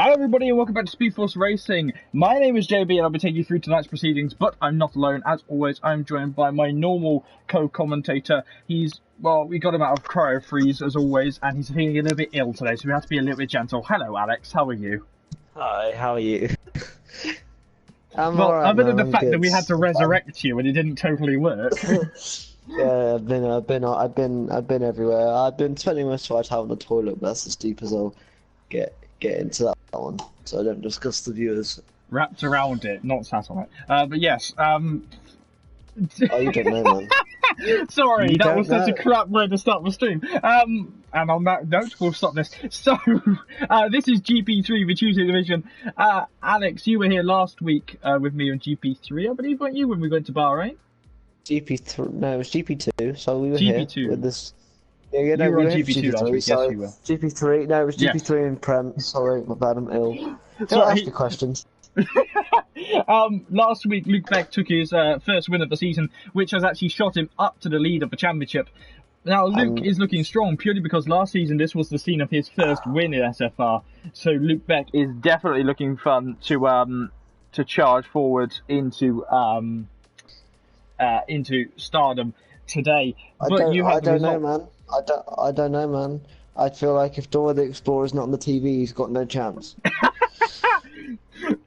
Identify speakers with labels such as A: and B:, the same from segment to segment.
A: Hello everybody and welcome back to Speed Force Racing. My name is JB and I'll be taking you through tonight's proceedings, but I'm not alone. As always, I'm joined by my normal co-commentator. We got him out of cryo freeze as always, and he's feeling a little bit ill today, so we have to be a little bit gentle. Hello Alex, how are you?
B: Hi, how are you? I'm
A: well,
B: alright,
A: other than
B: man,
A: the fact
B: good.
A: that we had to resurrect you and it didn't totally work.
B: Yeah, I've been everywhere. I've been spending most of my time on the toilet, but that's as deep as I'll get into that one, so I don't discuss the viewers.
A: Wrapped around it, not sat on it. But yes,
B: Oh, you don't know, man.
A: Sorry, that was such a
B: know.
A: crap way to start the stream. And on that note, we'll stop this. So, this is GP3, the Tuesday division. Alex, you were here last week with me on GP3, I believe, weren't you, when we went to Bahrain?
B: GP3, no, it was GP2, so we were
A: GP2.
B: here with this.
A: Yeah, no, you were on GP2 last week, yes you were.
B: GP3, no, it was GP3 in Prem, sorry, my bad, I'm ill. Don't ask me questions.
A: Last week, Luke Beck took his first win of the season, which has actually shot him up to the lead of the championship. Now, Luke is looking strong purely because last season this was the scene of his first win in SFR. So Luke Beck is definitely looking fun to charge forward into stardom today.
B: I don't know, man. I don't know, man. I feel like if Dora the Explorer's not on the TV, he's got no chance.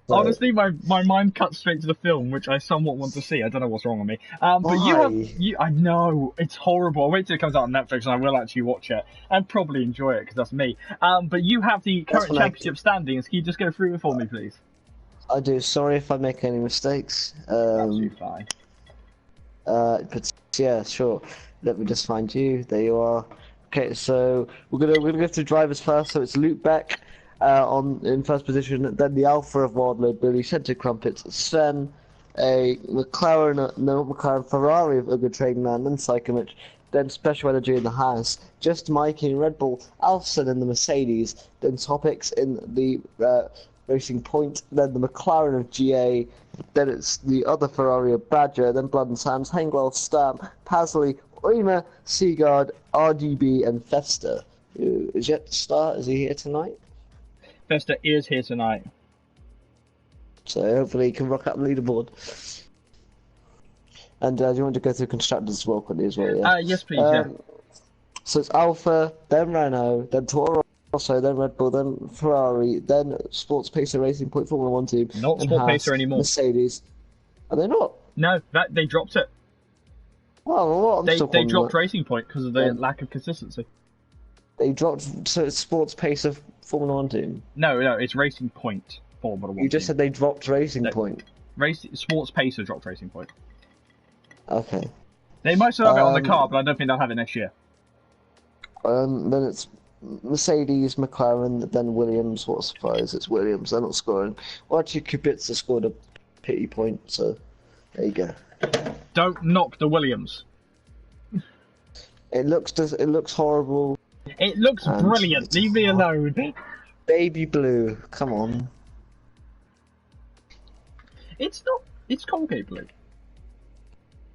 A: Honestly, my mind cuts straight to the film, which I somewhat want to see. I don't know what's wrong with me. But I know, it's horrible. I'll wait till it comes out on Netflix and I will actually watch it and probably enjoy it because that's me. But you have the current championship standings. Can you just go through it for me, please?
B: I do. Sorry if I make any mistakes.
A: Absolutely fine.
B: But yeah, sure. Let me just find you. There you are. Okay, so we're gonna go through drivers first. So it's Luke Beck in first position. Then the Alpha of Wildload, Billy Centre Crumpets, Sven, a McLaren Ferrari of Uga Trading Man, then Psychomich, then Special Energy in the Haas, Just Mikey in Red Bull, Alfson in the Mercedes, then Topics in the Racing Point, then the McLaren of GA, then it's the other Ferrari of Badger, then Blood and Sands, Hengwell, Stamp, Pasley, Oimer, Seagard, RGB, and Festa. Who is yet to start? Is he here tonight?
A: Festa is here tonight.
B: So hopefully he can rock up the leaderboard. And do you want to go through constructors as well, quickly as well? Yeah.
A: Yes, please. Yeah.
B: So it's Alpha, then Renault, then Toro Rosso, then Red Bull, then Ferrari, then Sports Pacer Racing Point Formula 1 team.
A: Not Sport Pacer anymore.
B: Mercedes. Are they not?
A: No, they dropped it.
B: Oh, well,
A: they dropped Racing Point because of the lack of consistency.
B: They dropped, so it's Sports Pacer Formula 1 team?
A: No, it's Racing Point Formula 1
B: You just said they dropped Racing Point.
A: Sports Pacer dropped Racing Point.
B: Okay.
A: They might still have it on the car, but I don't think they'll have it next year.
B: Then it's Mercedes, McLaren, then Williams. What a surprise, it's Williams, they're not scoring. Well, actually, Kubica scored a pity point, so there you go.
A: Don't knock the Williams.
B: It looks horrible.
A: It looks brilliant. Leave me alone.
B: Baby blue. Come on.
A: It's not. It's Colgate blue.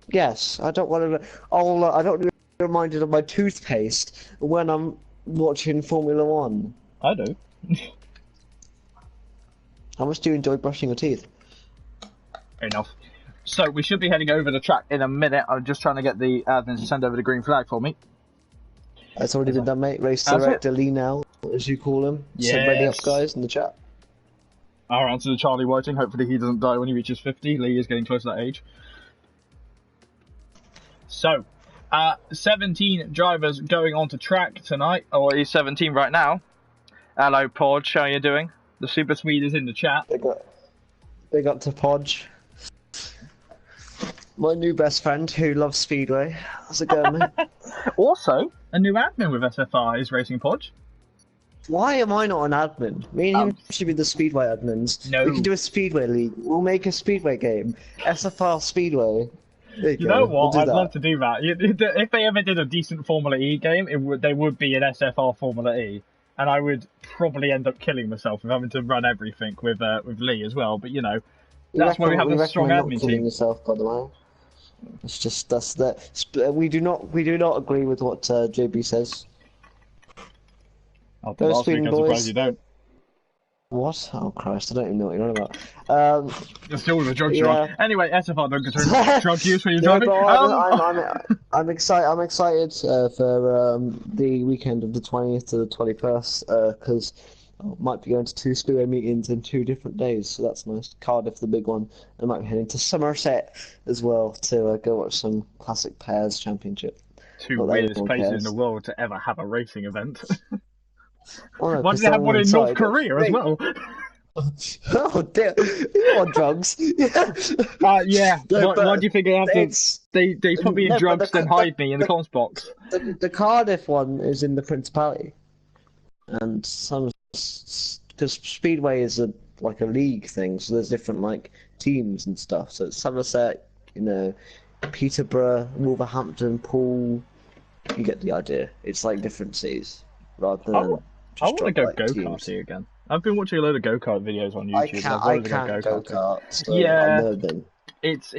B: Yes, I don't want to. I don't want to be reminded of my toothpaste when I'm watching Formula 1.
A: I do.
B: How much do you enjoy brushing your teeth?
A: Enough. So we should be heading over the track in a minute. I'm just trying to get the admin to send over the green flag for me.
B: It's already been done, mate. Race director Lee now, as you call him.
A: Yes.
B: So ready up, guys, in the chat.
A: Our answer to Charlie Whiting. Hopefully he doesn't die when he reaches 50. Lee is getting close to that age. So, 17 drivers going onto track tonight. Or he's 17 right now. Hello, Podge. How are you doing? The Super Swede is in the chat.
B: Big up to Podge. My new best friend who loves Speedway. How's it going, mate?
A: Also, a new admin with SFR is Racing Podge.
B: Why am I not an admin? Me and him should be the Speedway admins.
A: No.
B: We can do a Speedway league. We'll make a Speedway game. SFR Speedway. There
A: you know what? I'd love to do that. If they ever did a decent Formula E game, they would be an SFR Formula E. And I would probably end up killing myself with having to run everything with Lee as well. But, you know, that's why we have a strong admin team.
B: Yourself, by the way. It's just we do not agree with what JB says.
A: Last week, I'm surprised you don't.
B: What? Oh Christ! I don't even know what you're on about. Um,
A: It's still the drugs you're
B: yeah.
A: on. Anyway, SFR don't concern drug use when you're
B: No,
A: driving.
B: but I'm excited. I'm excited for the weekend of the 20th to the 21st because I might be going to two speedway meetings in 2 different days, so that's nice. Cardiff, the big one, and I might be heading to Somerset as well to go watch some classic pairs championship.
A: Two
B: Not that
A: weirdest
B: anyone
A: places in the
B: cares.
A: world to ever have a racing event.
B: Oh no,
A: Why do
B: because
A: they
B: they're
A: have
B: all
A: one in North
B: inside.
A: Korea as well?
B: Oh dear, you on drugs? Yeah.
A: Yeah.
B: No,
A: Why do
B: but
A: you think they have to?
B: it's
A: They put me in
B: no, but
A: drugs, then hide me in the comms box.
B: the Cardiff one is in the Principality, and some because Speedway is like a league thing, so there's different like teams and stuff. So it's Somerset, Peterborough, Wolverhampton, Poole. You get the idea. It's like different cities rather
A: I,
B: than
A: I
B: just
A: want to
B: drop
A: go
B: like teams.
A: go-karting again. I've been watching a load of go-kart videos on
B: I
A: YouTube, and
B: can't
A: I've
B: I
A: wanted to go
B: can't go
A: go-karting.
B: kart, so I've
A: Yeah,
B: never been.
A: it's.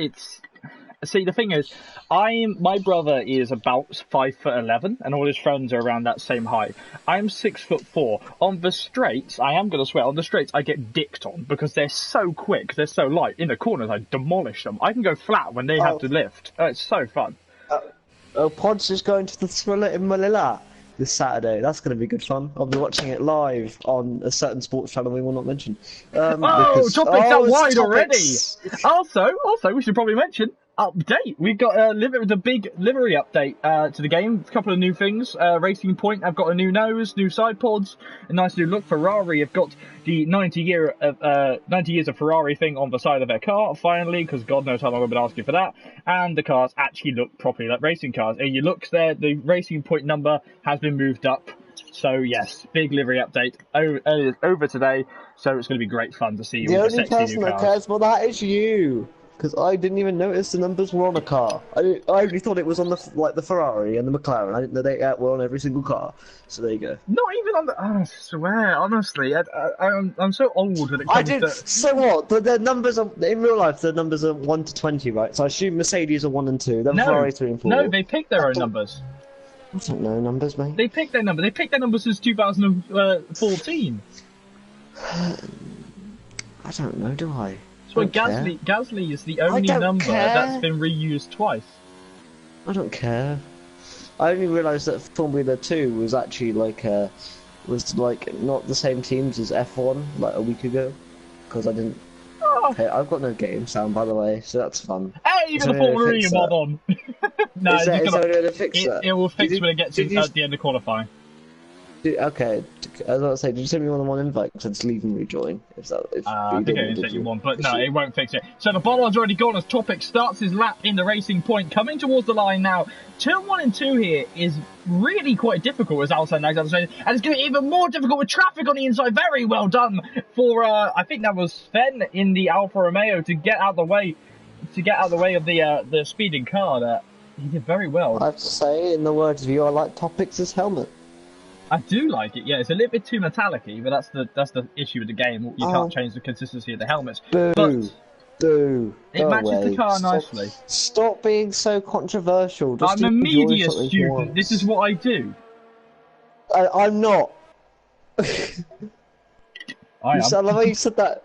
A: See, the thing is, my brother is about 5'11", and all his friends are around that same height. I'm 6'4". On the straights, I am gonna swear, on the straights I get dicked on because they're so quick, they're so light. In the corners, I demolish them. I can go flat when they have to lift. It's so fun.
B: Pod's just going to the Thriller in Manila this Saturday. That's going to be good fun. I'll be watching it live on a certain sports channel we will not mention.
A: Topics that
B: it's
A: wide
B: topics.
A: already. Also, we should probably mention update. We've got the big livery update to the game. A couple of new things. Racing Point have got a new nose, new side pods, a nice new look. Ferrari have got the 90 years of Ferrari thing on the side of their car finally, because God knows how long I've been asking for that. And the cars actually look properly like racing cars. And you look there, the Racing Point number has been moved up. So yes, big livery update over today. So it's going to be great fun to see
B: The
A: all the
B: only
A: sexy
B: person
A: new
B: that
A: cars.
B: cares about that is you. Because I didn't even notice the numbers were on a car. I only thought it was on the Ferrari and the McLaren. I didn't know they were on every single car. So there you go.
A: Not even on the. I swear, honestly, I'm so old when it comes
B: I did.
A: to.
B: So what? The numbers are in real life. The numbers are 1 to 20, right? So I assume Mercedes are 1 and 2. Then
A: No,
B: Ferrari 3 and 4.
A: no, they pick their own numbers.
B: I don't know numbers, mate.
A: They pick their number. They picked their number since 2014.
B: I don't know, do I?
A: So
B: Don't care.
A: Gasly is the only
B: don't
A: number
B: care.
A: that's been reused twice.
B: I don't care. I only realised that Formula 2 was actually was not the same teams as F1 like a week ago, because I didn't.
A: Oh.
B: Hey, I've got no game sound by the way, so that's fun.
A: Hey, you got a Formula E mod on. No,
B: Is there only to fix that?
A: it will fix when it gets at the end of qualifying.
B: Okay, I was about to say, did you send me more than one invite? Because I'd just leave and rejoin.
A: I think I didn't send you one, but no, it won't fix it. So the bollard's already gone as Topic starts his lap in the Racing Point, coming towards the line now. Turn 1 and 2 here is really quite difficult, as Alison knows, and it's going to be even more difficult with traffic on the inside. Very well done for, I think that was Sven in the Alfa Romeo to get out the way, of the speeding car there. He did very well.
B: I have to say, in the words of you, I like Topic's helmet.
A: I do like it, yeah. It's a little bit too metallic-y, but that's the issue with the game. You can't change the consistency of the helmets.
B: Boo.
A: But it matches the car nicely.
B: Stop being so controversial. Just
A: I'm a
B: enjoy
A: media
B: something
A: student.
B: once.
A: This is what I do.
B: I'm not.
A: I am.
B: I love how you said that.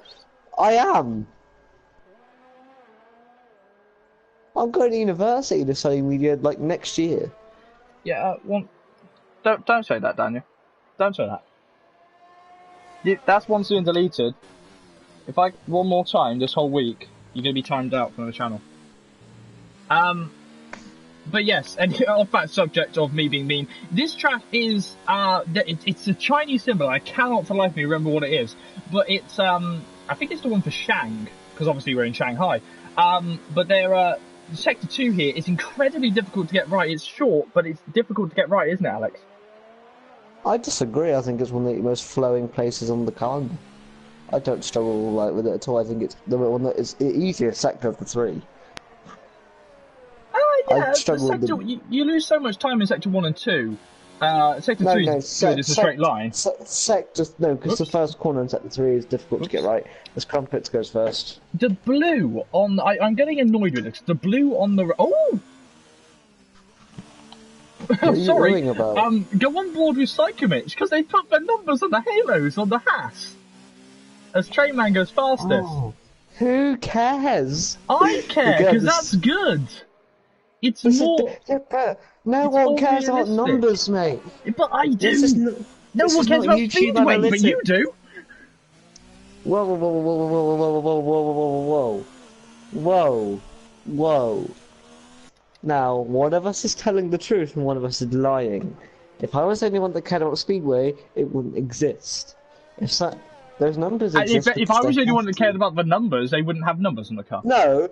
B: I am. I'm going to university to study media like next year.
A: Yeah, don't say that, Daniel. Don't say that. That's one soon deleted. If one more time this whole week, you're gonna be timed out from the channel. But yes, and off that subject of me being mean, this track is it's a Chinese symbol. I cannot for the life of me remember what it is, but it's I think it's the one for Shang, because obviously we're in Shanghai. But Sector 2 here is incredibly difficult to get right. It's short, but it's difficult to get right, isn't it, Alex?
B: I disagree. I think it's one of the most flowing places on the calendar. I don't struggle with it at all. I think it's the one that is the easiest sector of the 3.
A: Yeah, you lose so much time in Sector 1 and 2. Sector 3 is good, it's a straight line.
B: Because the first corner in Sector 3 is difficult to get right. As Crumpets goes first.
A: The blue on... I'm getting annoyed with this. The blue on the... Oh! Sorry. Go on board with Psychomich, because they put the numbers on the halos on the Haas. as Trainman goes fastest.
B: Oh, who cares?
A: I care,
B: Again,
A: because that's good. It's more...
B: but no
A: it's
B: one
A: more
B: cares about
A: realistic.
B: numbers, mate.
A: But I
B: This is
A: do. No
B: this
A: one
B: is
A: cares
B: not
A: about
B: YouTube
A: Speedway, but you
B: analytics.
A: do.
B: Whoa, whoa, whoa, whoa, whoa, whoa, whoa, whoa, whoa, whoa, whoa. Now, one of us is telling the truth and one of us is lying. If I was anyone that cared about Speedway, it wouldn't exist. Those numbers exist.
A: If I was the only one that cared about the numbers, they wouldn't have numbers on the car.
B: No,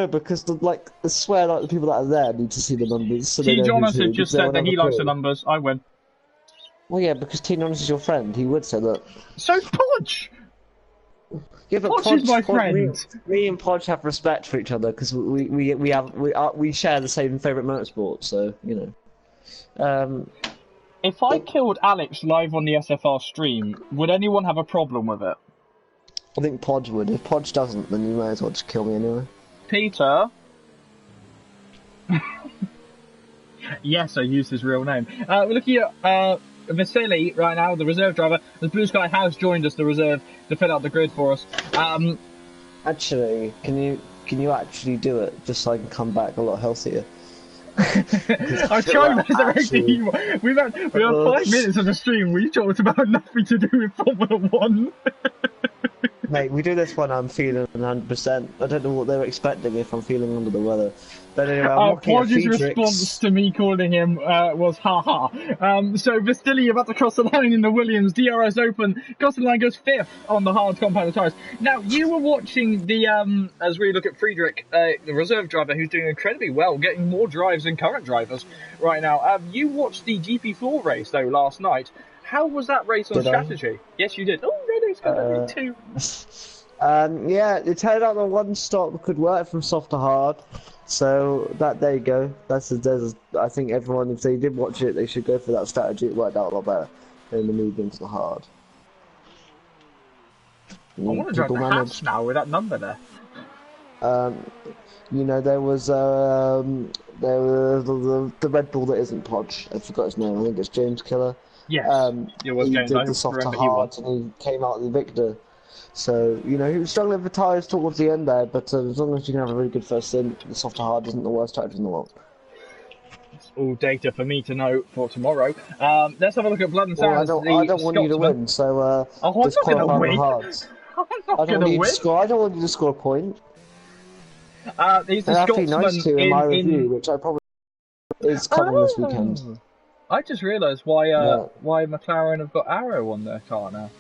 B: because I swear, like the people that are there need to see the numbers. So
A: T.
B: they know
A: Jonas
B: who's who,
A: had just
B: because they
A: said that
B: won't
A: he
B: have a
A: likes the
B: clue.
A: numbers. I win.
B: Well, yeah, because T. Jonas is your friend. He would say that.
A: So's Podge!
B: Yeah, but
A: Podge is my friend.
B: Me and Podge have respect for each other because we share the same favourite motorsport. So you know.
A: If I killed Alex live on the SFR stream, would anyone have a problem with it?
B: I think Podge would. If Podge doesn't, then you might as well just kill me anyway.
A: Peter? Yes, I used his real name. We're looking at Vasily right now, the reserve driver. The Blue Sky has joined us, the reserve, to fill out the grid for us.
B: Actually, can you actually do it just so I can come back a lot healthier?
A: I've tried resurrecting you. We've had 5 minutes of the stream. We talked about nothing to do with Formula 1.
B: Mate, we do this when I'm feeling 100%. I don't know what they're expecting if I'm feeling under the weather. But anyway, I'm looking at
A: Podge's response to me calling him was haha. So Vasily about to cross the line in the Williams. DRS open. Cross the line goes 5th on the hard compound tyres. Now, you were watching the, as we look at Friedrich, the reserve driver who's doing incredibly well, getting more drives than current drivers right now. You watched the GP4 race, though, last night. How was that race on strategy? Yes, you did. Oh, Renault's got only 2.
B: Yeah, it turned out that one stop could work from soft to hard. So there you go. I think everyone, if they did watch it, they should go for that strategy. It worked out a lot better than the medium to the hard.
A: I want to drive the hatch now with that number there.
B: You know, there was the Red Bull that isn't Podge. I forgot his name. I think it's James Killer.
A: Yes, it was
B: he
A: James.
B: did the soft to hard, and he came out the victor. So, you know, he was struggling for tyres towards the end there, but as long as you can have a really good first stint, the soft to hard isn't the worst strategy in the world.
A: It's all data for me to know for tomorrow. Let's have a look at Blood and Sands.
B: I don't want you to win, so
A: I'm not going to win.
B: I don't want you to score a point.
A: He's the Scotsman
B: nice to in my review, which I probably is coming this weekend.
A: I just realised why McLaren have got Arrow on their car now.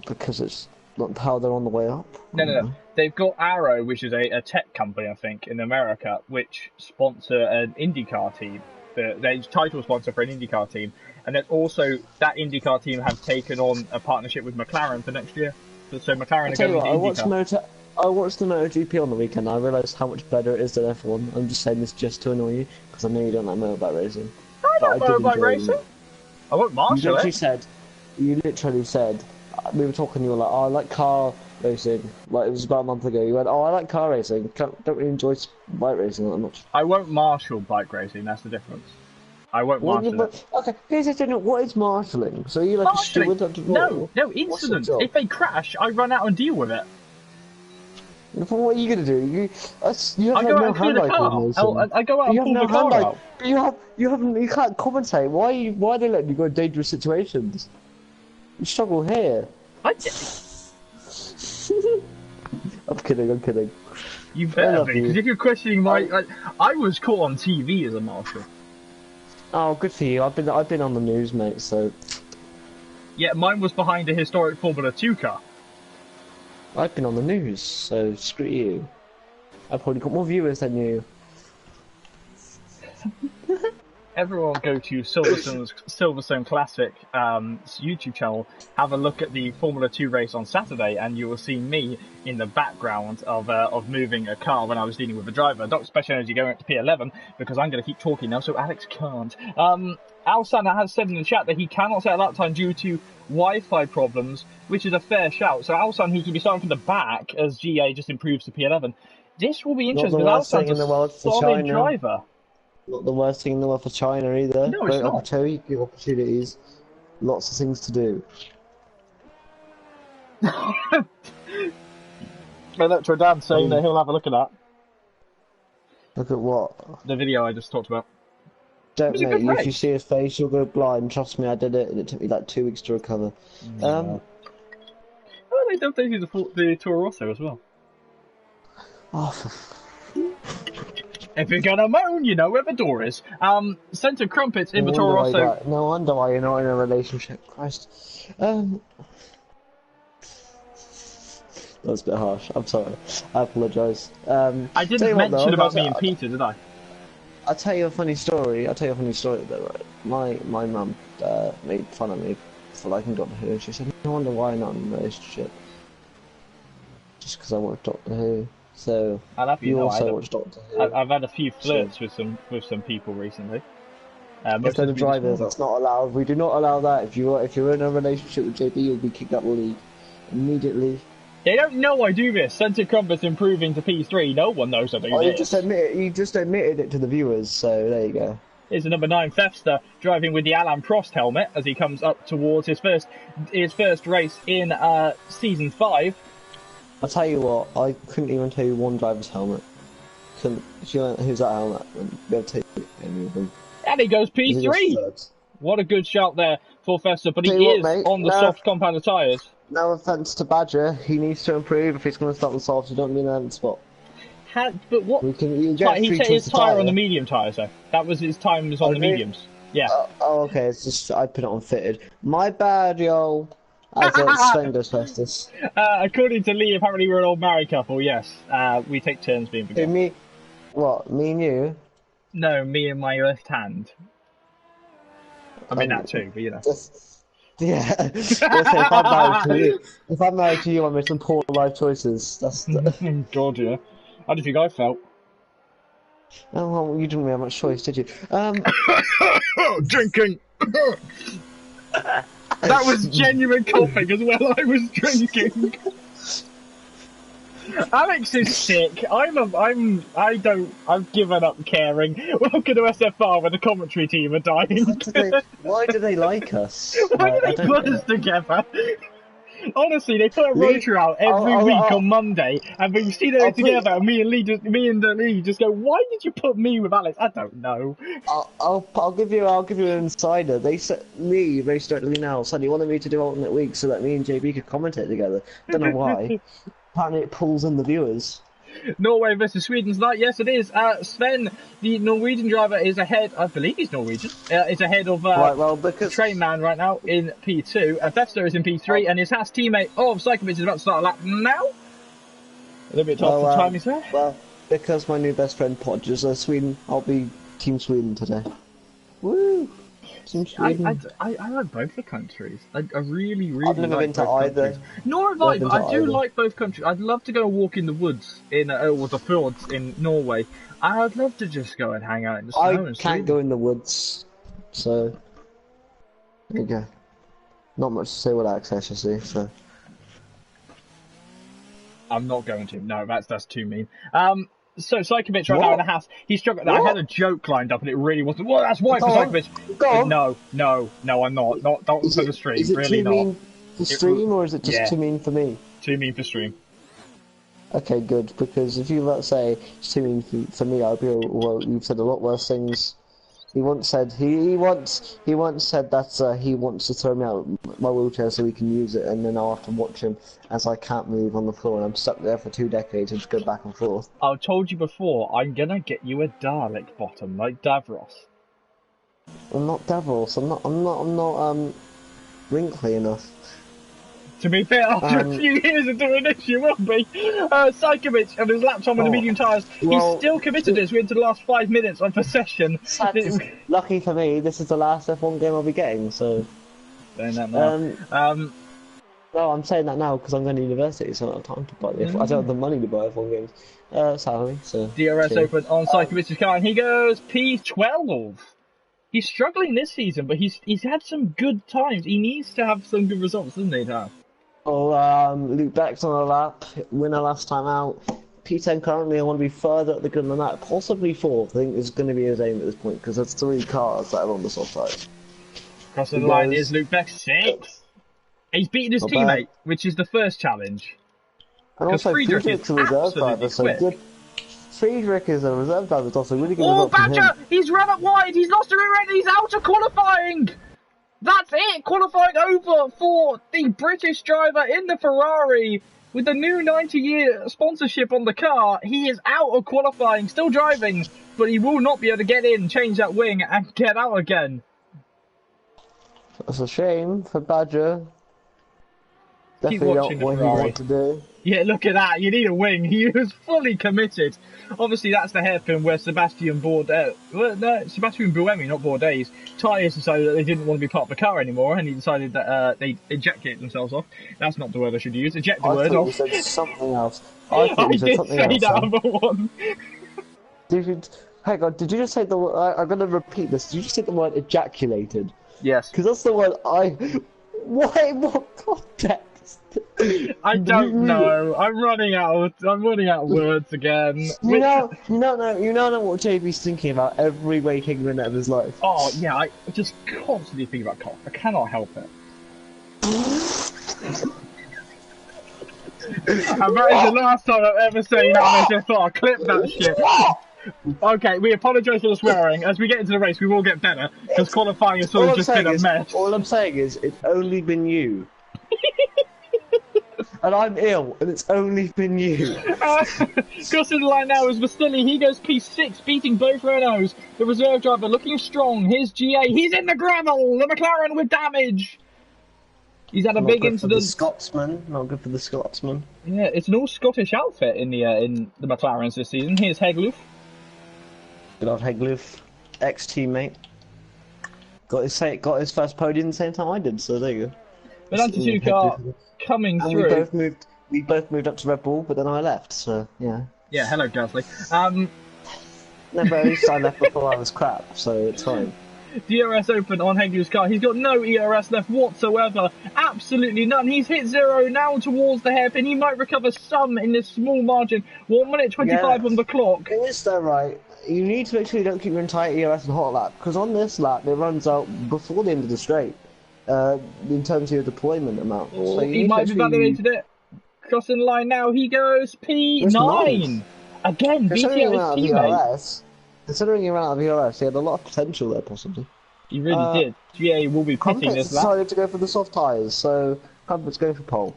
B: Because it's not how they're on the way up.
A: No. They've got Arrow, which is a tech company, I think, in America, which sponsor an IndyCar team. Their title sponsor for an IndyCar team. And then also, that IndyCar team have taken on a partnership with McLaren for next year. So McLaren are going to IndyCar.
B: I watched the MotoGP on the weekend. I realised how much better it is than F1. I'm just saying this just to annoy you, because I know you don't like motorbike racing.
A: I don't motorbike racing. I won't marshal it.
B: You literally said, we were talking, you were like, oh, I like car racing. Like, it was about a month ago. You went, oh, I like car racing. Don't really enjoy bike racing that much.
A: I won't marshal bike racing, that's the difference. I won't marshal it.
B: Okay, here's the thing, what is marshalling? So you like a steward?
A: No, incident. If they crash, I run out and deal with it.
B: What are you gonna do? You have no hand eye coordination.
A: I go out and pull the car out.
B: But you can't compensate. Why are they letting you go in dangerous situations? You struggle here.
A: I'm
B: kidding.
A: You better be, because if you're questioning I was caught on TV as a marshal.
B: Oh, good for you. I've been on the news, mate. So.
A: Yeah, mine was behind a historic Formula 2 car.
B: I've been on the news, so screw you. I've probably got more viewers than you.
A: Everyone go to Silverstone Classic YouTube channel, have a look at the Formula 2 race on Saturday, and you will see me in the background of moving a car when I was dealing with a driver. Dr. Special Energy going up to P11, because I'm going to keep talking now, so Alex can't. Alsan has said in the chat that he cannot set a lap time due to Wi-Fi problems, which is a fair shout. So Alsan, he can be starting from the back as GA just improves to P11. This will be interesting, because Alsan's a solid driver.
B: Not the worst thing in the world for China either.
A: No, it's not.
B: Great opportunities, lots of things to do.
A: Electro Dan saying that he'll have a look at that.
B: Look at what?
A: The video I just talked about.
B: Don't mate, if you see his face, you'll go blind. Trust me, I did it, and it took me like 2 weeks to recover.
A: Well, they don't do the Toro Rosso as well.
B: Oh,
A: if you're gonna moan, you know where the door is. Centre Crumpets in the Toro Rosso.
B: No wonder why you're not in a relationship. Christ. That was a bit harsh. I'm sorry. I apologise.
A: I didn't mention about me and Peter, did I?
B: I'll tell you a funny story. Though, right? My mum made fun of me for liking Doctor Who. She said, "I wonder why I'm not in a relationship." Just because I watch Doctor Who. So you also watch Doctor Who.
A: I've had a few flirts with some people recently.
B: If they're the drivers, that's not allowed. We do not allow that. If you're in a relationship with JB, you'll be kicked out of the league immediately.
A: They don't know I do this. Centre Crumpets improving to P3. No one knows I do this.
B: You just admitted it to the viewers, so there you go.
A: Here's the number 9 Thefster driving with the Alan Prost helmet as he comes up towards his first race in season 5.
B: I'll tell you what, I couldn't even tell you one driver's helmet. If you went, who's that helmet? I'd be able to tell you any of them.
A: And he goes P3. What a good shout there for Thefster, but he is on the soft compound tyres.
B: No offence to Badger, he needs to improve if he's going to start on the soft. You don't mean that spot.
A: But what? He set his tyre on the medium tyres, though. That was his time was on the mediums. Yeah.
B: Okay. It's just I put it on fitted. My bad, yo. As Sven goes fastest.
A: According to Lee, apparently we're an old married couple. Yes. We take turns being the
B: Me? What? Me and you?
A: No, me and my left hand. I mean that too, but you know.
B: Yeah. If I'm married to you, I make some poor life choices. That's
A: God, yeah. How do you think I felt?
B: Oh, well, you didn't really have much choice, did you?
A: Drinking! That was genuine coughing as well, I was drinking. Alex is sick. I've given up caring. Welcome to SFR where the commentary team are dying.
B: Why do they like us?
A: Why do they put us together? Honestly, they put a rotor out every week on Monday, and when you see them together, me and Lee just go, "Why did you put me with Alex?" I don't know.
B: I'll give you an insider. They said Lee very certainly now said he wanted me to do alternate weeks so that me and JB could commentate together. Don't know why. Apparently, it pulls in the viewers.
A: Norway versus Sweden tonight. Yes, it is. Sven, the Norwegian driver, is ahead. I believe he's Norwegian. Is ahead of Train Man right now in P2. Thefster is in P3, and his Haas teammate Psychovic is about to start a lap now. A little bit tough for time, is there?
B: Well, because my new best friend Podge is Sweden, I'll be Team Sweden today. Woo! Team Sweden.
A: I like both the countries. I really
B: I've never been to either.
A: Nor have I, but I do like both countries. I'd love to go walk in the woods or the fjords in Norway. I'd love to just go and hang out in the snow.
B: I can't go in the woods, so there you go. Not much to say with access, you see. So
A: I'm not going to. No, that's too mean. So Psychovic right now in the house. He's struggling. I had a joke lined up and it really wasn't. Well, that's why for Psychovic. No, I'm not. Not for the stream.
B: Is it
A: really
B: too mean for stream or is it just too mean for me?
A: Too mean for stream.
B: Okay, good. Because if you let's say it's too mean for me, I'll be well. You've said a lot worse things. He once said he once said that he wants to throw me out my wheelchair so he can use it, and then I'll have to watch him as I can't move on the floor, and I'm stuck there for 2 decades and just go back and forth.
A: I've told you before, I'm gonna get you a Dalek bottom like Davros.
B: I'm not Davros. I'm not wrinkly enough.
A: To be fair, after a few years of doing this, you will be. Psychovic and his lap time on the medium tyres. He's still committed to this. We're into the last 5 minutes of the session.
B: Lucky for me, this is the last F1 game I'll be getting, so...
A: Saying that now.
B: No, I'm saying that now because I'm going to university, so I don't have time to buy the F1. I don't have the money to buy F1 games. Sadly, so...
A: DRS open on Psychovic's car, and he goes P12. He's struggling this season, but he's had some good times. He needs to have some good results, doesn't he, Tom?
B: Luke Beck's on a lap, winner last time out. P10 currently, I want to be further at the good than that, possibly 4th. I think is going to be his aim at this point because there's 3 cars that are on the soft side.
A: Crossing the line is Luke Beck, 6th. He's beaten his
B: Not
A: teammate,
B: bad.
A: which is the first challenge.
B: And
A: Because
B: also,
A: Friedrich is
B: Friedrich's a reserve driver,
A: absolutely
B: so
A: quick.
B: good. Friedrich is a reserve driver, it's also really good
A: Oh,
B: result from him.
A: Badger! He's run up wide! He's lost a already! He's out of qualifying! That's it! Qualifying over for the British driver in the Ferrari. With the new 90-year sponsorship on the car, he is out of qualifying, still driving, but he will not be able to get in, change that wing, and get out again.
B: That's a shame for Badger.
A: Keep
B: Definitely not
A: watching the
B: what he
A: Ferrari.
B: wanted to do.
A: Yeah, look at that. You need a wing. He was fully committed. Obviously, that's the hairpin where Sebastian Buemi, not Bourdais, tyres decided that they didn't want to be part of the car anymore, and he decided that they ejected themselves off. That's not the word I should use. Eject the
B: I
A: word
B: thought
A: off.
B: you said something else. I thought
A: I
B: you said
A: did
B: something
A: say
B: else.
A: that
B: Sam.
A: other one.
B: Did you, hang on, did you just say the word? I'm going to repeat this. Did you just say the word ejaculated?
A: Yes.
B: Because that's the word I. Why? What context?
A: I don't know. I'm running out of words again.
B: You know what JB's thinking about every waking minute of his life.
A: Oh yeah, I just constantly think about cock. I cannot help it. And that is the last time I've ever seen that SFR. Clip that shit. Okay, we apologise for the swearing. As we get into the race, we will get better because qualifying has sort of just been a mess.
B: All I'm saying is, it's only been you. And I'm ill, and it's only been you.
A: Crossing the line now is Vasili. He goes P6, beating both Renaults. The reserve driver looking strong. Here's GA. He's in the gravel. The McLaren with damage. He's had a big incident.
B: For the Scotsman. Not good for the Scotsman.
A: Yeah, it's an all Scottish outfit in the McLarens this season. Here's Hegloof.
B: Good old Hegloof, ex-teammate. Got his first podium the same time I did, so there you go.
A: The 92 car coming
B: and
A: through.
B: We both moved up to Red Bull, but then I left, so yeah.
A: Yeah, hello Gasly.
B: No, but at least I left before I was crap, so it's fine.
A: DRS open on Hegluf's car. He's got no ERS left whatsoever. Absolutely none. He's hit zero now towards the hairpin. He might recover some in this small margin. 1 minute 25 on the clock.
B: It is though, right? You need to make sure you don't keep your entire ERS in hot lap, because on this lap it runs out before the end of the straight. In terms of your deployment amount.
A: Oh,
B: so
A: he might have validated it. Crossing the line now, he goes P9. Again, beating out his teammate.
B: Considering he ran out of ERS, he had a lot of potential there, possibly.
A: He really did. GA will be pitting this lap.
B: Decided to go for the soft tyres, so Crumpet's going for pole.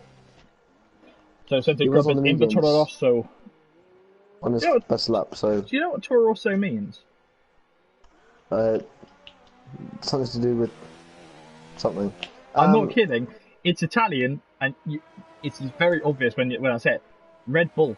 A: So Sente Crumpet's in the Toro Rosso.
B: On his best lap, so...
A: Do you know what Toro Rosso means?
B: Something to do with... something.
A: I'm not kidding. It's Italian, and it's very obvious when I say it. Red Bull.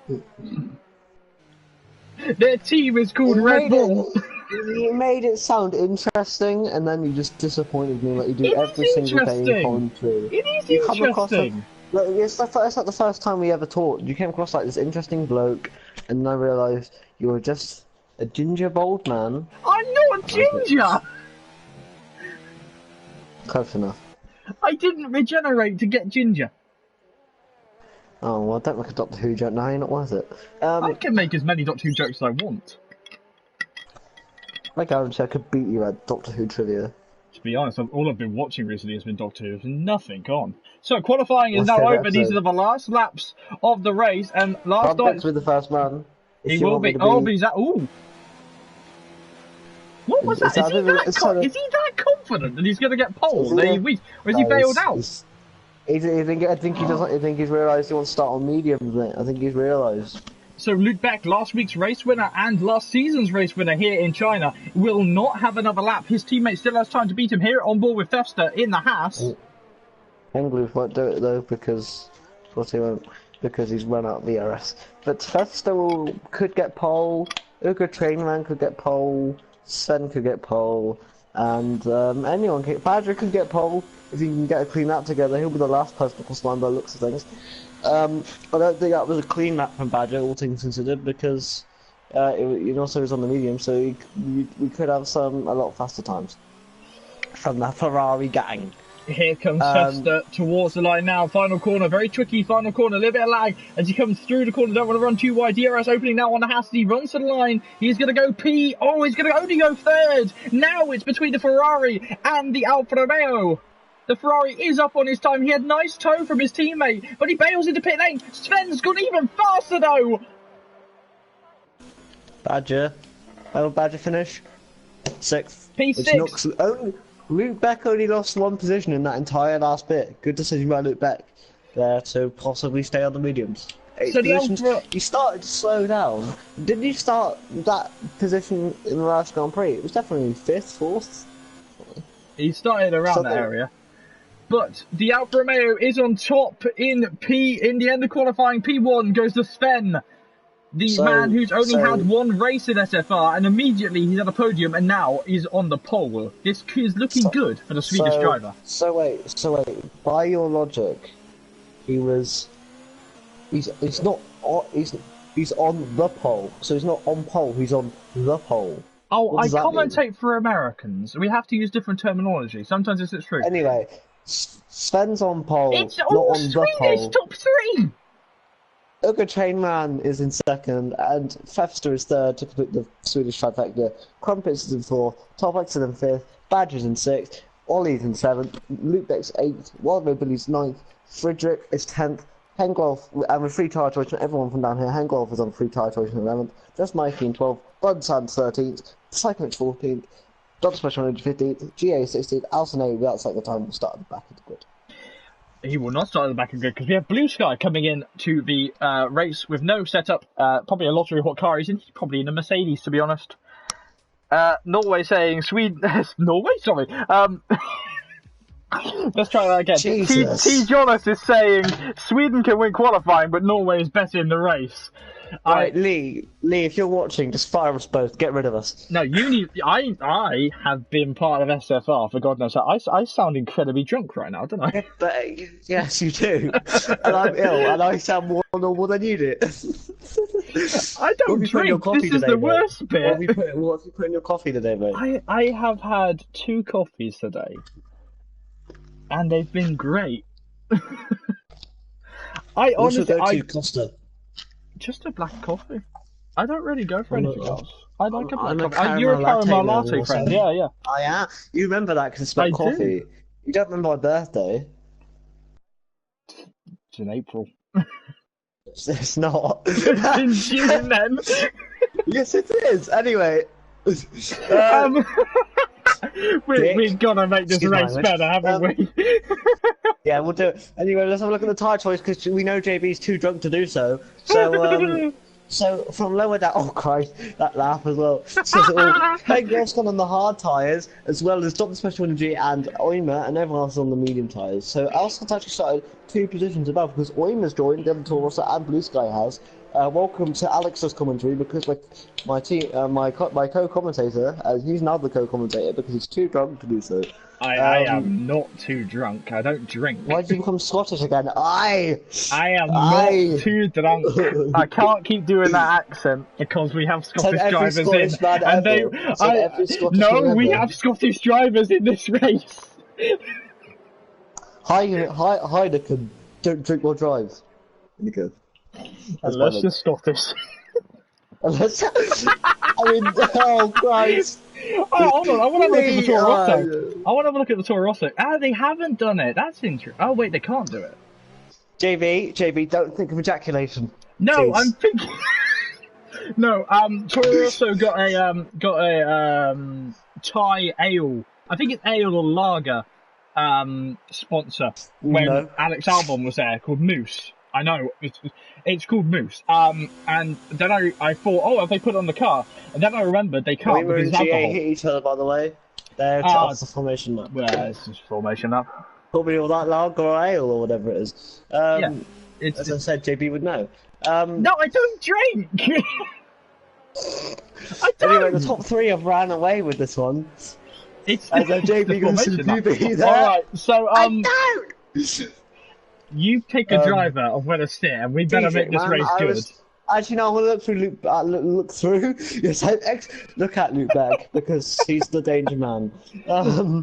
A: Their team is called Red Bull.
B: You made it sound interesting, and then you just disappointed me like you do every single day in commentary.
A: It is interesting.
B: It's like the first time we ever talked. You came across like this interesting bloke, and then I realised you were just a ginger bald man.
A: I'm not ginger!
B: Close enough.
A: I didn't regenerate to get ginger.
B: Oh, well, don't make a Doctor Who joke now, you're not worth it.
A: I can make as many Doctor Who jokes as I want.
B: I guarantee I could beat you at Doctor Who trivia.
A: To be honest, all I've been watching recently has been Doctor Who. There's nothing on. So, qualifying is now over. These are the last laps of the race, and last night...
B: with the first man.
A: He will be... Oh, but he's at... Ooh! What was that? Is he that confident that he's going to get pole? Or has he bailed out?
B: I think he's realised he wants to start on mediums, mate. I think he's realised.
A: So Luke Beck, last week's race winner and last season's race winner here in China, will not have another lap. His teammate still has time to beat him here on board with Thefster in the Haas.
B: Engloof won't do it though because he's run out of the ERS. But Thefster could get pole. Ugo Trainman could get pole. Sen could get pole. And anyone could. Badger could get pole if he can get a clean lap together. He'll be the last person to cross the line by the looks of things. I don't think that was a clean lap from Badger, all things considered, because it also was on the medium, so we could have a lot faster times from the Ferrari gang.
A: Here comes Fester towards the line now. Final corner, very tricky final corner, a little bit of lag as he comes through the corner. Don't want to run too wide. DRS opening now on the Haas. He runs to the line. He's going to go P. Oh, he's going to only go third. Now it's between the Ferrari and the Alfa Romeo. The Ferrari is up on his time. He had nice toe from his teammate, but he bails into pit lane. Sven's gone even faster though.
B: Badger. How Badger finish? 6th.
A: P6.
B: Luke Beck only lost 1 position in that entire last bit. Good decision by Luke Beck there to possibly stay on the mediums. 8
A: So
B: positions.
A: the
B: He started to slow down. Didn't he start that position in the last Grand Prix? It was definitely 5th, 4th.
A: He started around that area. But the Alfa Romeo is on top in the end of qualifying. P1 goes to Sven, the man who's only had 1 race in SFR, and immediately he's at a podium, and now he's on the pole. This is looking good for the Swedish driver.
B: So wait. By your logic, he's not he's on the pole. So he's not on pole. He's on the pole.
A: Oh, I commentate for Americans. We have to use different terminology. Sometimes it's true.
B: Anyway, Sven's on pole.
A: It's all
B: not on
A: Swedish
B: the pole.
A: top 3.
B: Uga Chainman is in 2nd, and Fefster is 3rd to complete the Swedish trifecta. Crumpets is in 4th, Topex is in 5th, Badger's in 6th, Ollie's in 7th, Luke Beck's 8th, Wild Mobilly's 9th, Friedrich is 10th, Hengolf, and with free tire choice, everyone from down here, Hengolf is on free tire choice in 11th, Just Mikey in 12th, Budsand's 13th, Cyclix 14th, Dr. Special Energy 15th, GA 16th, Alison A without cycle time will start at the back of the grid.
A: He will not start at the back of the grid because we have Blue Sky coming in to the race with no setup. Probably a lottery what car he's in. He's probably in a Mercedes, to be honest. Norway saying Sweden. Norway, sorry. Let's try that again. T. Jonas is saying Sweden can win qualifying, but Norway is better in the race.
B: Right, Lee, if you're watching, just fire us both. Get rid of us.
A: No, you need. I have been part of SFR for God knows how. I sound incredibly drunk right now, don't I?
B: But yes, you do. And I'm ill, and I sound more normal than you do.
A: I don't drink. This is the worst bit.
B: What have you put in your coffee today, mate?
A: I have had 2 coffees today, and they've been great. I honestly,
B: Costa?
A: Just a black coffee. I don't really go for anything else. I like a black coffee.
B: caramel
A: You're a caramel
B: latte
A: latte friend, yeah.
B: I am. You remember that because it's about coffee.
A: Do.
B: You don't remember my birthday?
A: It's in April.
B: It's not.
A: It's in June then.
B: Yes, it is. Anyway.
A: We've got to make this race better, haven't we?
B: Yeah, we'll do it. Anyway, let's have a look at the tyre choice because we know JB's too drunk to do so. So, from lower down. Oh Christ, that laugh as well. So, Heggel's gone on the hard tyres as well as Dr. Special Energy and Oimer, and everyone else is on the medium tyres. So, Alson's actually started 2 positions above because Oimer's joined, the other Toro and Blue Sky has. Welcome to Alex's commentary because my co-commentator, he's now the co-commentator because he's too drunk to do so.
A: I am not too drunk. I don't drink.
B: Why did you become Scottish again? I
A: am not too drunk. I can't keep doing that accent because we have Scottish drivers in, and we have Scottish drivers in this race.
B: Heineken, don't drink or drive. Good.
A: Unless you're Scottish.
B: Unless, I mean, oh Christ.
A: Oh, hold on, I want to look at the Toro Rosso. I want to have a look at the Toro Rosso. They haven't done it. That's interesting. Oh, wait, they can't do it.
B: JB, don't think of ejaculation.
A: No,
B: please.
A: I'm thinking... No, Toro Rosso got a Thai ale. I think it's ale or lager sponsor when Alex Albon was there, called Moose. I know, it's called Moose. And then I thought, oh, have they put it on the car? And then I remembered they can't because it's alcohol.
B: hit each other, by the way. They're just the formation lap.
A: Yeah, it's just formation lap.
B: Probably all that lager or ale or whatever it is.
A: Yeah,
B: as I said, JB would know.
A: No, I don't drink! I don't!
B: Anyway, the top 3 have ran away with this one.
A: It's
B: JB goes to QB there.
A: Alright, so,
B: I don't!
A: You pick a driver of where to sit, and we better make this race good.
B: Actually, no, I want to look through. Yes, look at Luke Beck because he's the danger man.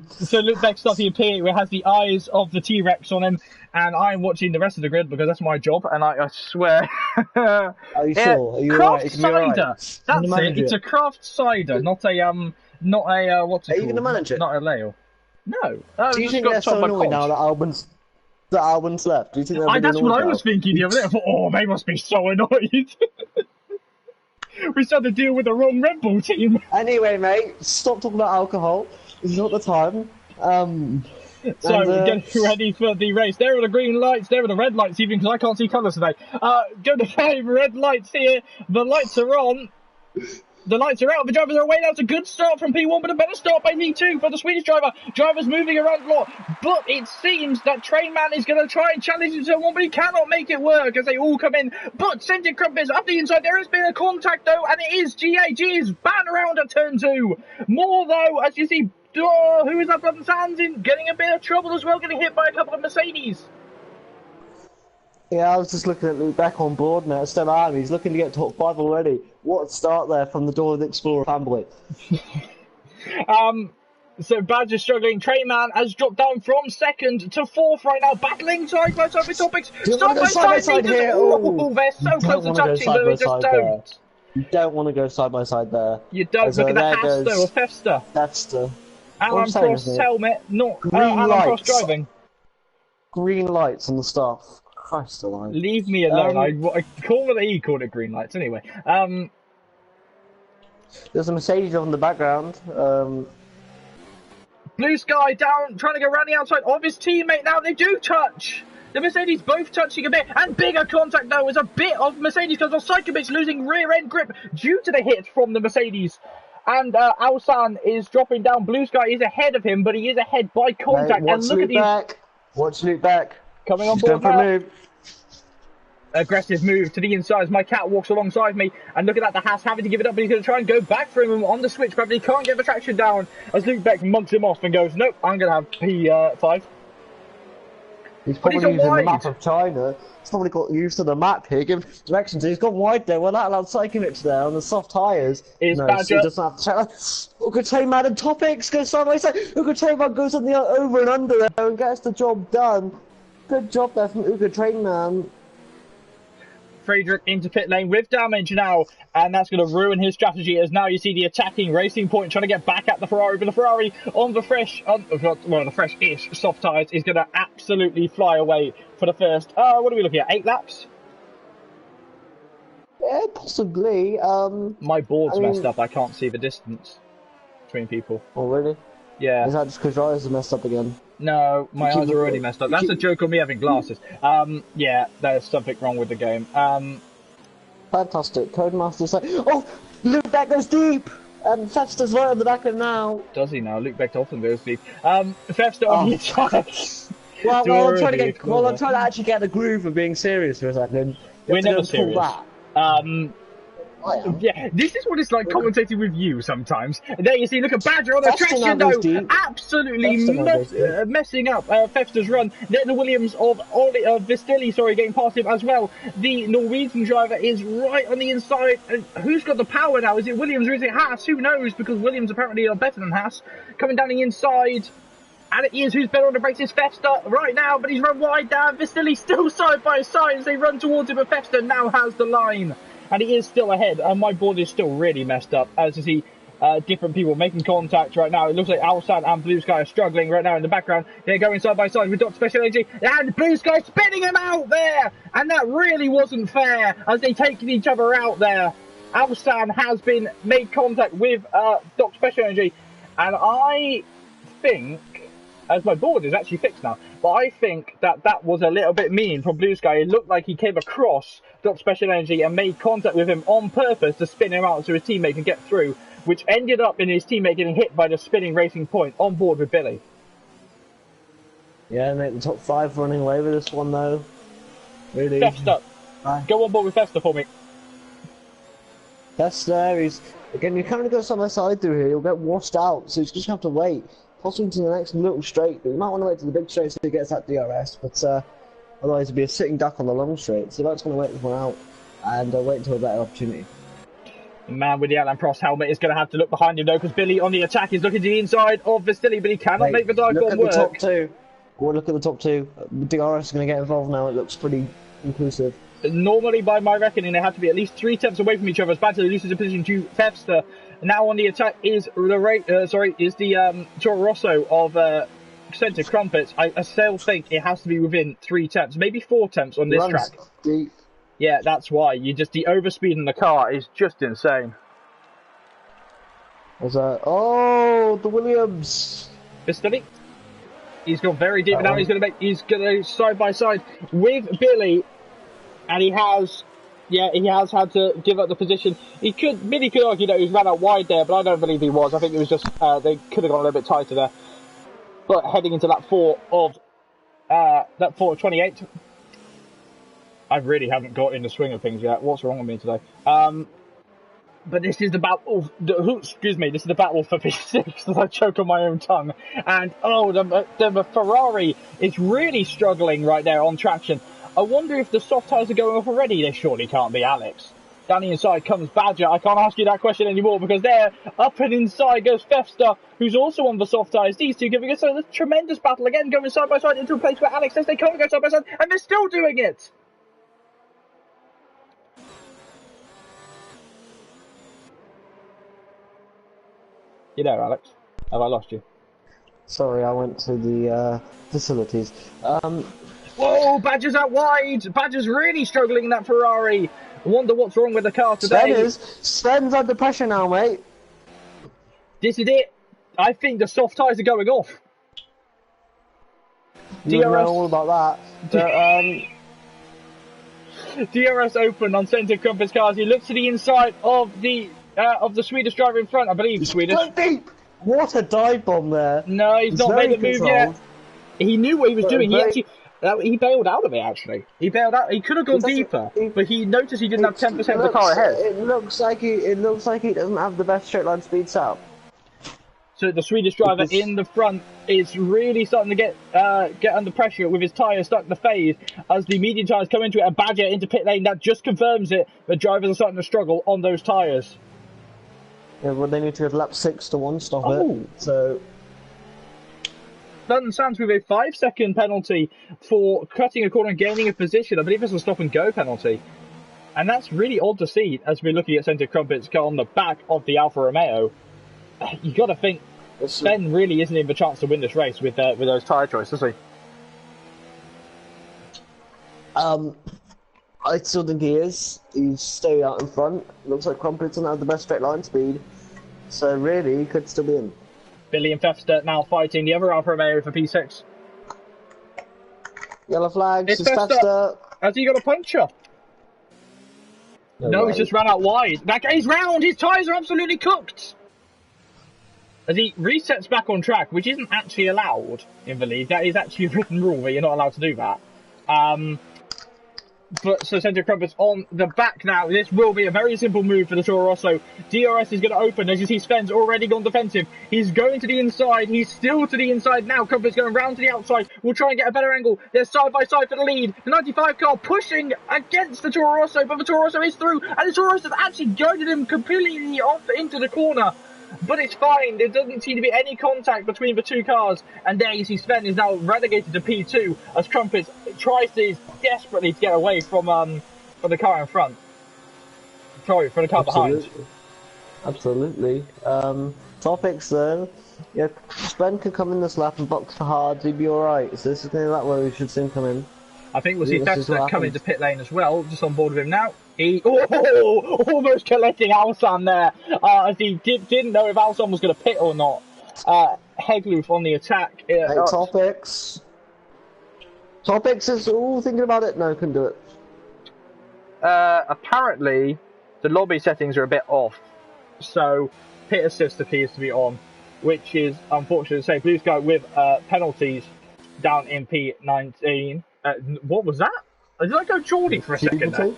A: So Luke Beck starting in P8, where has the eyes of the T-Rex on him, and I'm watching the rest of the grid because that's my job. And I swear.
B: Are you sure? Are you
A: craft
B: right?
A: cider. That's it. It's a craft cider, not a what's it called?
B: Are you going to manage it?
A: Not a ale. No.
B: Do you think they're so annoyed now that Albon's left? Do you think they're really
A: That's what I
B: now?
A: was thinking the other day. I thought, oh, they must be so annoyed. We started to deal with the wrong Red Bull team.
B: Anyway, mate, stop talking about alcohol. This is not the time.
A: So, getting ready for the race. There are the green lights, there are the red lights, even because I can't see colours today. Go to 5 red lights here. The lights are on. The lights are out. The drivers are away now. It's a good start from P1, but a better start by P2 for the Swedish driver. Drivers moving around the floor. But it seems that Trainman is going to try and challenge him to one, but he cannot make it work as they all come in. But Scented Crumpets up the inside. There has been a contact, though, and it is GA. G is banned around at turn 2. More, though, as you see, who is that brother Sands in? Getting a bit of trouble as well, getting hit by a couple of Mercedes.
B: Yeah, I was just looking at Luke Beck on board now. Still on. He's looking to get top 5 already. What a start there from the door of the Explorer fanboy.
A: So Badger struggling. Trainman has dropped down from 2nd to 4th right now, battling side by side with Topics.
B: Side by side here.
A: Oh, they're so close to touching, but they just don't.
B: You don't want to go side by side there.
A: You don't. Look at the Hasta or Festa.
B: Festa.
A: Alan Prost's helmet, not Alan Prost driving.
B: Green lights on the stuff. Christ alive.
A: Leave me alone. I call it, he called it green lights anyway.
B: There's a Mercedes on the background.
A: Blue Sky down, trying to go around the outside of his teammate now. They do touch. The Mercedes both touching a bit, and bigger contact though as a bit of Mercedes comes off. Psychobit's losing rear end grip due to the hit from the Mercedes. And Alsan is dropping down. Blue Sky is ahead of him, but he is ahead by contact.
B: Mate,
A: and look at these.
B: Watch Luke back.
A: Coming on board now. Aggressive move to the inside as my cat walks alongside me. And look at that, the Haas having to give it up, but he's going to try and go back for him on the switch, but he can't get the traction down as Luke Beck monks him off and goes, nope, I'm going to have P5.
B: He's probably using the map of China. He's probably got used to the map here, giving directions. He's gone wide there. We're not allowed Psychomix there on the soft tyres.
A: Badger.
B: So he doesn't have to check. Uga Trainman and Topics go side by side. Uga Trainman goes on the over and under there and gets the job done. Good job there from Uga Trainman.
A: Friedrich into pit lane with damage now, and that's going to ruin his strategy as now you see the attacking Racing Point trying to get back at the Ferrari, but the Ferrari on the the fresh-ish soft tyres is going to absolutely fly away for the first, what are we looking at, 8 laps?
B: Yeah, possibly.
A: My board's messed up, I can't see the distance between people.
B: Oh, really?
A: Yeah.
B: Is that just because your eyes are messed up again?
A: No, my eyes are already messed up. That's a joke on me having glasses. Yeah, there's something wrong with the game.
B: Fantastic. Codemaster's like, oh, Luke Beck goes deep! And Festa's right on the back of him now.
A: Does he now? Luke Beck often goes deep. Festa on the attack.
B: Well, I'm trying to actually get the groove of being serious for a second.
A: We're never serious. Yeah, this is what it's like commentating with you sometimes. There you see, look at Badger on the traction though, absolutely messing up Festa's run. Then the Williams of Vistilli, getting past him as well. The Norwegian driver is right on the inside. Who's got the power now? Is it Williams or is it Haas? Who knows? Because Williams apparently are better than Haas. Coming down the inside. And it is who's better on the brakes is Festa right now, but he's run wide down. Vistilli still side by side as they run towards him, but Festa now has the line. And he is still ahead, and my board is still really messed up. As you see, different people making contact right now. It looks like Alsan and Blue Sky are struggling right now in the background. They're going side by side with Dr. Special Energy, and Blue Sky spinning him out there! And that really wasn't fair, as they take each other out there. Alsan has been made contact with Dr. Special Energy, and I think, as my board is actually fixed now, but I think that was a little bit mean from Blue Sky. It looked like he came across Dr. Special Energy and made contact with him on purpose to spin him out so his teammate can get through, which ended up in his teammate getting hit by the spinning Racing Point on board with Billy.
B: Yeah, mate, the top 5 running away with this one though. Really.
A: Festa. Go on board with Festa for me.
B: Festa, again, you can't go side by side through here, you'll get washed out, so you just have to wait. Possibly to the next little straight, but you might want to wait to the big straight so he gets that DRS, but otherwise it'd be a sitting duck on the long straight, so that's going to wait this one out and wait until a better opportunity.
A: The man with the Alan Prost helmet is going to have to look behind him though, because Billy on the attack is looking to the inside of Vistilli, but he cannot make the dive bomb work.
B: Look at the top 2. Or look at the top 2. The DRS is going to get involved now, it looks pretty inclusive.
A: Normally, by my reckoning, they have to be at least 3 tenths away from each other as Badger loses a position to Festa. Now on the attack is the Toro Rosso of Centre Crumpets, I still think it has to be within 3 temps, maybe 4 temps on this track.
B: Deep.
A: Yeah, that's why. The overspeed in the car is just insane.
B: Oh, the Williams.
A: Steady. He's gone very deep now. He's going to side by side with Billy, and he has had to give up the position. Billy could argue that he ran out wide there, but I don't believe he was. I think it was just they could have gone a little bit tighter there. But heading into that 4 of 28, I really haven't got in the swing of things yet. What's wrong with me today? But this is the battle. This is the battle for P6 as I choke on my own tongue. And the Ferrari is really struggling right there on traction. I wonder if the soft tyres are going off already. They surely can't be, Alex. Down the inside comes Badger. I can't ask you that question anymore because there, up and inside goes Fefster, who's also on the soft tyres. These two giving us a tremendous battle again, going side by side into a place where Alex says they can't go side by side, and they're still doing it. You there, Alex? Have I lost you?
B: Sorry, I went to the facilities.
A: Whoa, Badger's out wide! Badger's really struggling in that Ferrari. I wonder what's wrong with the car today.
B: Sven's under pressure now, mate.
A: This is it. I think the soft tyres are going off.
B: You know all about that.
A: DRS open on Centre Crumpets cars. He looks to the inside of the Swedish driver in front. I believe he's Swedish.
B: Deep. What a dive bomb there.
A: No, he's not made the move yet. He knew what he was doing. He bailed out of it, actually. He bailed out. He could have gone deeper, but he noticed he didn't have 10% of the car ahead.
B: It looks like he doesn't have the best straight line speed set up.
A: So the Swedish driver in the front is really starting to get under pressure with his tyres starting to fade as the medium tyres come into it. A Badger into pit lane, that just confirms it. The drivers are starting to struggle on those tyres.
B: Yeah, well, they need to go to lap 6 to 1 stop it. So
A: London stands with a 5-second penalty for cutting a corner and gaining a position. I believe it's a stop and go penalty. And that's really odd to see as we're looking at Centre Crumpets go on the back of the Alfa Romeo. You got to think Sven really isn't in the chance to win this race with those tyre choices, is he?
B: I still think he is. He's stayed out in front. Looks like Crumpets doesn't have the best straight line speed. So really, he could still be in.
A: Billy and Fefster now fighting the other Alfa Romeo for P6.
B: Yellow flags. It's Fefster.
A: Has he got a puncture? No, he's just ran out wide. That guy's round. His tyres are absolutely cooked. As he resets back on track, which isn't actually allowed in the league. That is actually a written rule where you're not allowed to do that. But so Centre Crumpets on the back now. This will be a very simple move for the Toro Rosso. DRS is going to open. As you see, Sven's already gone defensive. He's going to the inside. He's still to the inside now. Crumpets going round to the outside. We'll try and get a better angle. They're side by side for the lead. The 95 car pushing against the Toro Rosso, but the Toro Rosso is through. And the Toro Rosso has actually guided him completely off into the corner. But it's fine. There doesn't seem to be any contact between the two cars. And there you see Sven is now relegated to P2 as Crumpets tries desperately to get away from the car in front. Sorry, from the car behind.
B: Absolutely. Topics though. Yeah, Sven could come in this lap and box for hard. He'd be alright. So this is going to be that way we should see him come in.
A: I think we'll see Fefster come into pit lane as well. Just on board with him now. Almost collecting Alsan there. As he didn't know if Alsan was going to pit or not. Hegloof on the attack.
B: Hey, Topics. Topics is thinking about it. No, couldn't do it.
A: Apparently, the lobby settings are a bit off. So, pit assist appears to be on, which is unfortunate to say. Blue Sky with penalties down in P19. What was that? Did I go Geordie for a second there?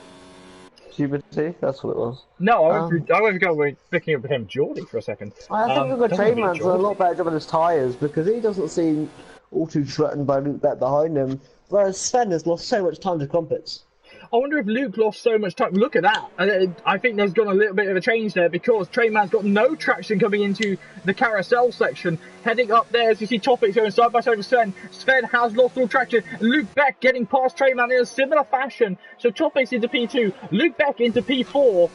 B: Gp3? That's what it was.
A: No, I went to go picking up with him Geordie for a second.
B: I think the Trainman's done a lot better job on his tyres because he doesn't seem all too threatened by Luke Beck behind him, whereas Sven has lost so much time to Crumpets.
A: I wonder if Luke lost so much time. Look at that. I think there's gone a little bit of a change there because Trainman's got no traction coming into the carousel section. Heading up there, as you see Topics going side by side with Sven. Sven has lost all traction. Luke Beck getting past Trainman in a similar fashion. So Topics into P2, Luke Beck into P4.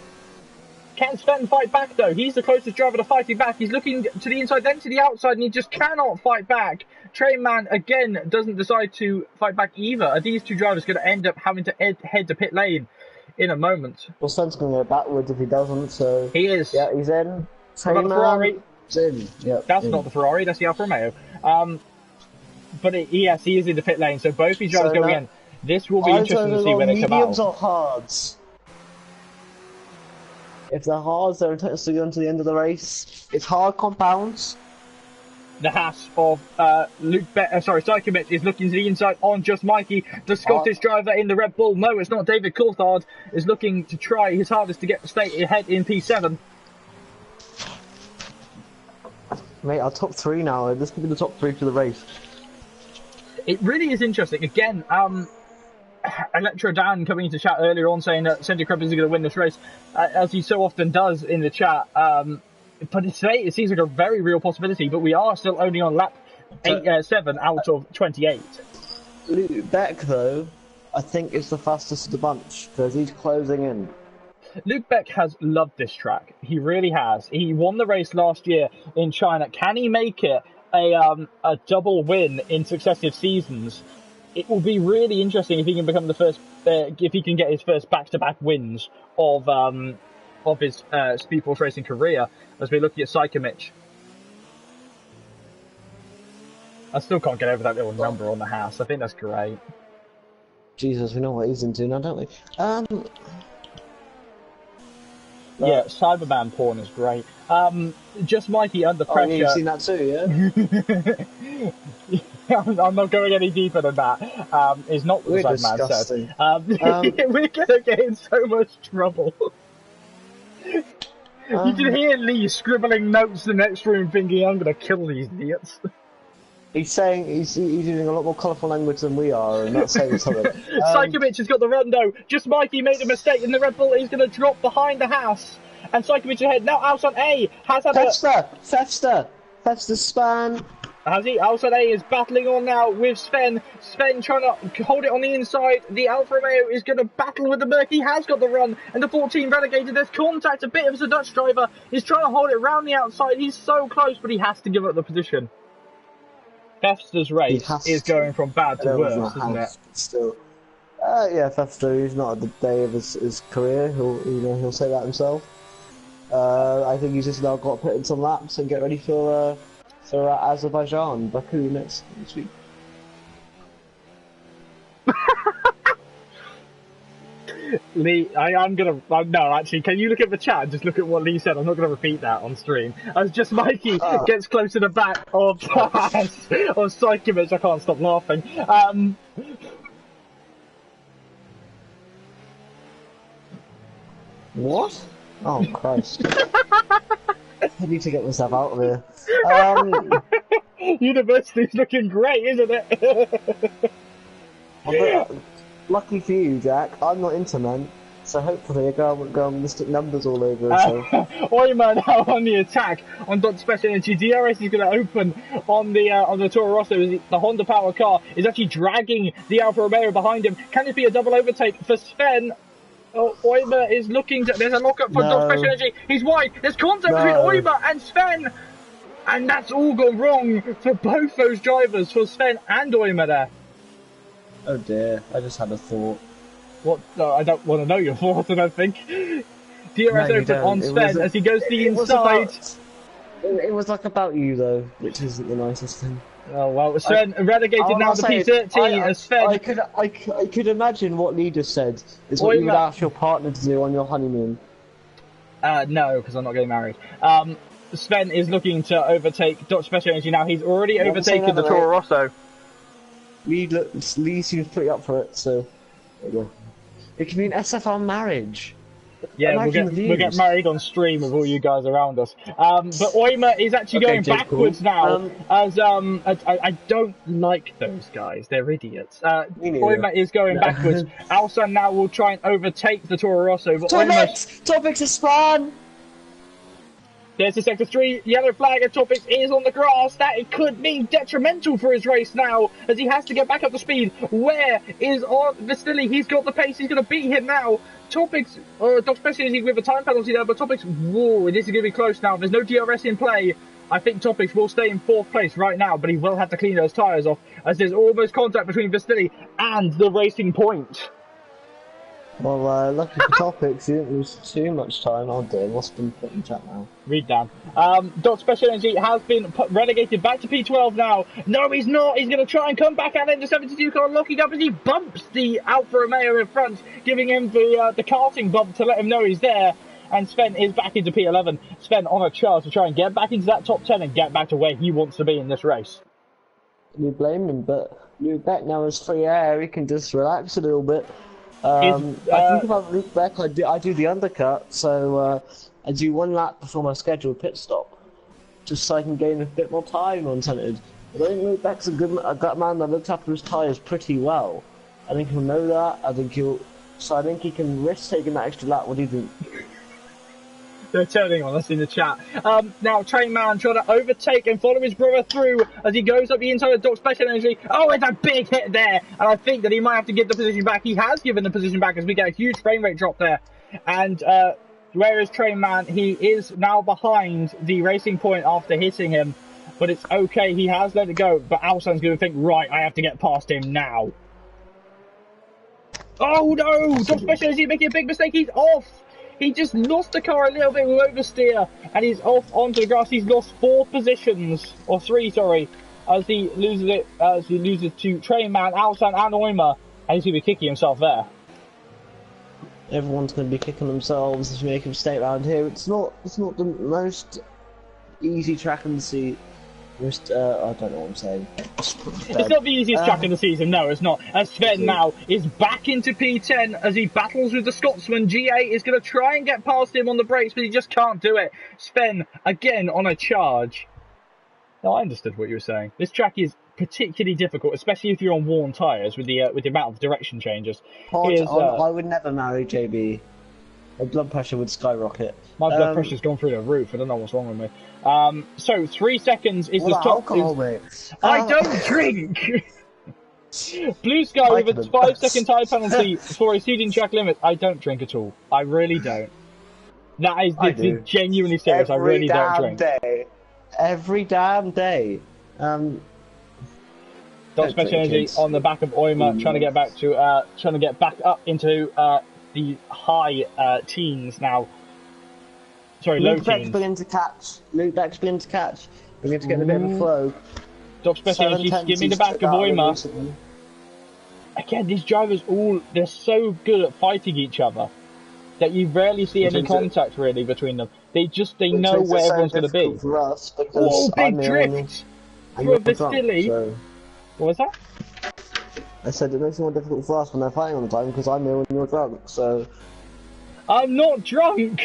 A: Can Sven fight back, though? He's the closest driver to fighting back. He's looking to the inside, then to the outside, and he just cannot fight back. Trainman, again, doesn't decide to fight back either. Are these two drivers going to end up having to head to pit lane in a moment?
B: Well, Sven's going to go backwards if he doesn't, so...
A: He is.
B: Yeah, he's in.
A: Trainman, Ferrari.
B: He's in. Yep,
A: that's not the Ferrari, that's the Alfa Romeo. But yes, he is in the pit lane, so both these drivers go in. This will be interesting to see when they come out.
B: Mediums or hards? If they're hards, they're entitled to go into the end of the race. It's hard compounds.
A: The Haas of Sykovic is looking to the inside on just Mikey, the Scottish driver in the Red Bull. No, it's not. David Coulthard is looking to try his hardest to get stay ahead in P7.
B: Mate, our top three now. This could be the top three for the race.
A: It really is interesting. Again, Electro Dan coming into chat earlier on saying that Sendy Krebs is going to win this race, as he so often does in the chat. But today it seems like a very real possibility, but we are still only on lap 7 out of 28.
B: Luke Beck, though, I think is the fastest of the bunch, because he's closing in.
A: Luke Beck has loved this track. He really has. He won the race last year in China. Can he make it a double win in successive seasons? It will be really interesting if he can become the first, if he can get his first back-to-back wins of his Speed Force racing career, as we're looking at Sykovic. I still can't get over that little number on the house. I think that's great.
B: Jesus, we know what he's into now, don't we?
A: Yeah, Cyberman porn is great. Just Mikey under pressure.
B: Oh, you've seen that too, yeah?
A: I'm not going any deeper than that. It's not what the Cyberman said. We're going to get in so much trouble. You can hear Lee scribbling notes in the next room thinking, I'm going to kill these idiots.
B: He's saying he's using a lot more colourful language than we are, and that's saying something.
A: Sykovic has got the run though. Just Mikey made a mistake in the Red Bull. He's going to drop behind the house. And Sykovic ahead. Now Alson A has had
B: Fefster span.
A: Has he? Alson A is battling on now with Sven. Sven trying to hold it on the inside. The Alfa Romeo is going to battle with the Merc. He has got the run. And the 14 relegated. There's contact. A bit of a Dutch driver. He's trying to hold it round the outside. He's so close, but he has to give up the position. Fefster's race is going from bad to worse, isn't it?
B: Still, yeah, Fefster, he's not at the day of his career. He'll say that himself. I think he's just now got to put in some laps and get ready for Azerbaijan, Baku next week.
A: Lee, no, actually, can you look at the chat and just look at what Lee said? I'm not going to repeat that on stream. As just Mikey gets close to the back of Sykovic, I can't stop laughing.
B: What? Oh, Christ. I need to get myself out of here.
A: University's looking great, isn't it?
B: Lucky for you, Jack, I'm not into men, so hopefully I go and stick numbers all over it.
A: Oyma now on the attack on Dot Special Energy. DRS is going to open on the Toro Rosso. The Honda Power car is actually dragging the Alfa Romeo behind him. Can it be a double overtake for Sven? Oyma is looking to... There's a lockup for Dot Special Energy. He's wide. There's contact between Oyma and Sven. And that's all gone wrong for both those drivers, for Sven and Oyma there.
B: Oh dear, I just had a thought.
A: What? No, I don't want to know your thought, I don't think. DRS open on Sven as he goes to the inside.
B: It was like about you though, which isn't the nicest thing.
A: Oh well, Sven relegated now to P13 as Sven.
B: I could imagine what Lee just said is what you would ask your partner to do on your honeymoon.
A: No, because I'm not getting married. Sven is looking to overtake Dot Special Energy now. He's already overtaken the Toro Rosso.
B: Lee seems pretty up for it, so there you go. It could be an SFR marriage.
A: Yeah, we'll get married on stream with all you guys around us. But Oyma is actually going backwards now, as I don't like those guys. They're idiots. Oyma is going backwards. Alsan now will try and overtake the Toro Rosso, but
B: Topics to spawn!
A: There's the sector 3 yellow flag, and Topics is on the grass. That it could be detrimental for his race now, as he has to get back up to speed. Where is Vasily? He's got the pace. He's going to beat him now. Topics, Dr. Specialty with a time penalty there, but Topics, whoa, this is going to be close now. There's no DRS in play. I think Topics will stay in 4th place right now, but he will have to clean those tyres off, as there's almost contact between Vasily and the Racing Point.
B: Well, lucky for Topics, he didn't lose too much time. Oh dear, what's been put in chat now?
A: Read down. Dr. Special Energy has been relegated back to P12 now. No, he's not. He's going to try and come back out in the 72 car, locking up as he bumps the Alfa Romeo in front, giving him the karting bump to let him know he's there. And Sven is back into P11. Sven on a charge to try and get back into that top 10 and get back to where he wants to be in this race.
B: We blame him, but Luke Beck now has free air. He can just relax a little bit. I think about Luke Beck, I do the undercut, so I do 1 lap before my scheduled pit stop, just so I can gain a bit more time on centered. I think Luke Beck's a good man that looks after his tyres pretty well. I think he'll know that. I think he can risk taking that extra lap. What do you think?
A: They're turning on us in the chat. Now, Train Man trying to overtake and follow his brother through as he goes up the inside of Doc Special Energy. Oh, it's a big hit there. And I think that he might have to give the position back. He has given the position back as we get a huge frame rate drop there. And where is Train Man? He is now behind the Racing Point after hitting him. But it's okay. He has let it go. But Alsan's going to think, right, I have to get past him now. Oh, no. Doc Special Energy making a big mistake. He's off. He just lost the car a little bit with oversteer, and he's off onto the grass. He's lost 4 positions, or 3, sorry, as he loses to Train Man, Alsan, and Oimer, and he's going to be kicking himself there.
B: Everyone's going to be kicking themselves if you make a mistake around here. It's not the most easy track in the sea. I don't know what I'm saying.
A: It's not the easiest track in the season, no, it's not. As Sven now is back into P10 as he battles with the Scotsman. G8 is going to try and get past him on the brakes, but he just can't do it. Sven, again, on a charge. No, I understood what you were saying. This track is particularly difficult, especially if you're on worn tyres with the amount of direction changes.
B: I would never marry JB. My blood pressure would skyrocket.
A: My blood pressure's gone through the roof. I don't know what's wrong with me. So 3 seconds is the top.
B: Alcohol, mate.
A: I don't drink. Blue Sky with a 5-second time penalty for exceeding track limits. I don't drink at all. I really don't. That is genuinely serious. I really don't drink.
B: Every damn day.
A: Dot Special Energy on the back of Oimer, trying to get back up into the high teens now. Sorry, low teens. Luke Beck's beginning to catch. Beginning to get a bit of a flow. Doc Special Energy skimming the back of Oimer. Again, these drivers they're so good at fighting each other that you rarely see any contact really between them. They know where everyone's going to be.
B: For us
A: big drift for Vasily.
B: So.
A: What was that?
B: I said it makes it more difficult for us when they're fighting all the time because I'm here when you're drunk, so...
A: I'm not drunk!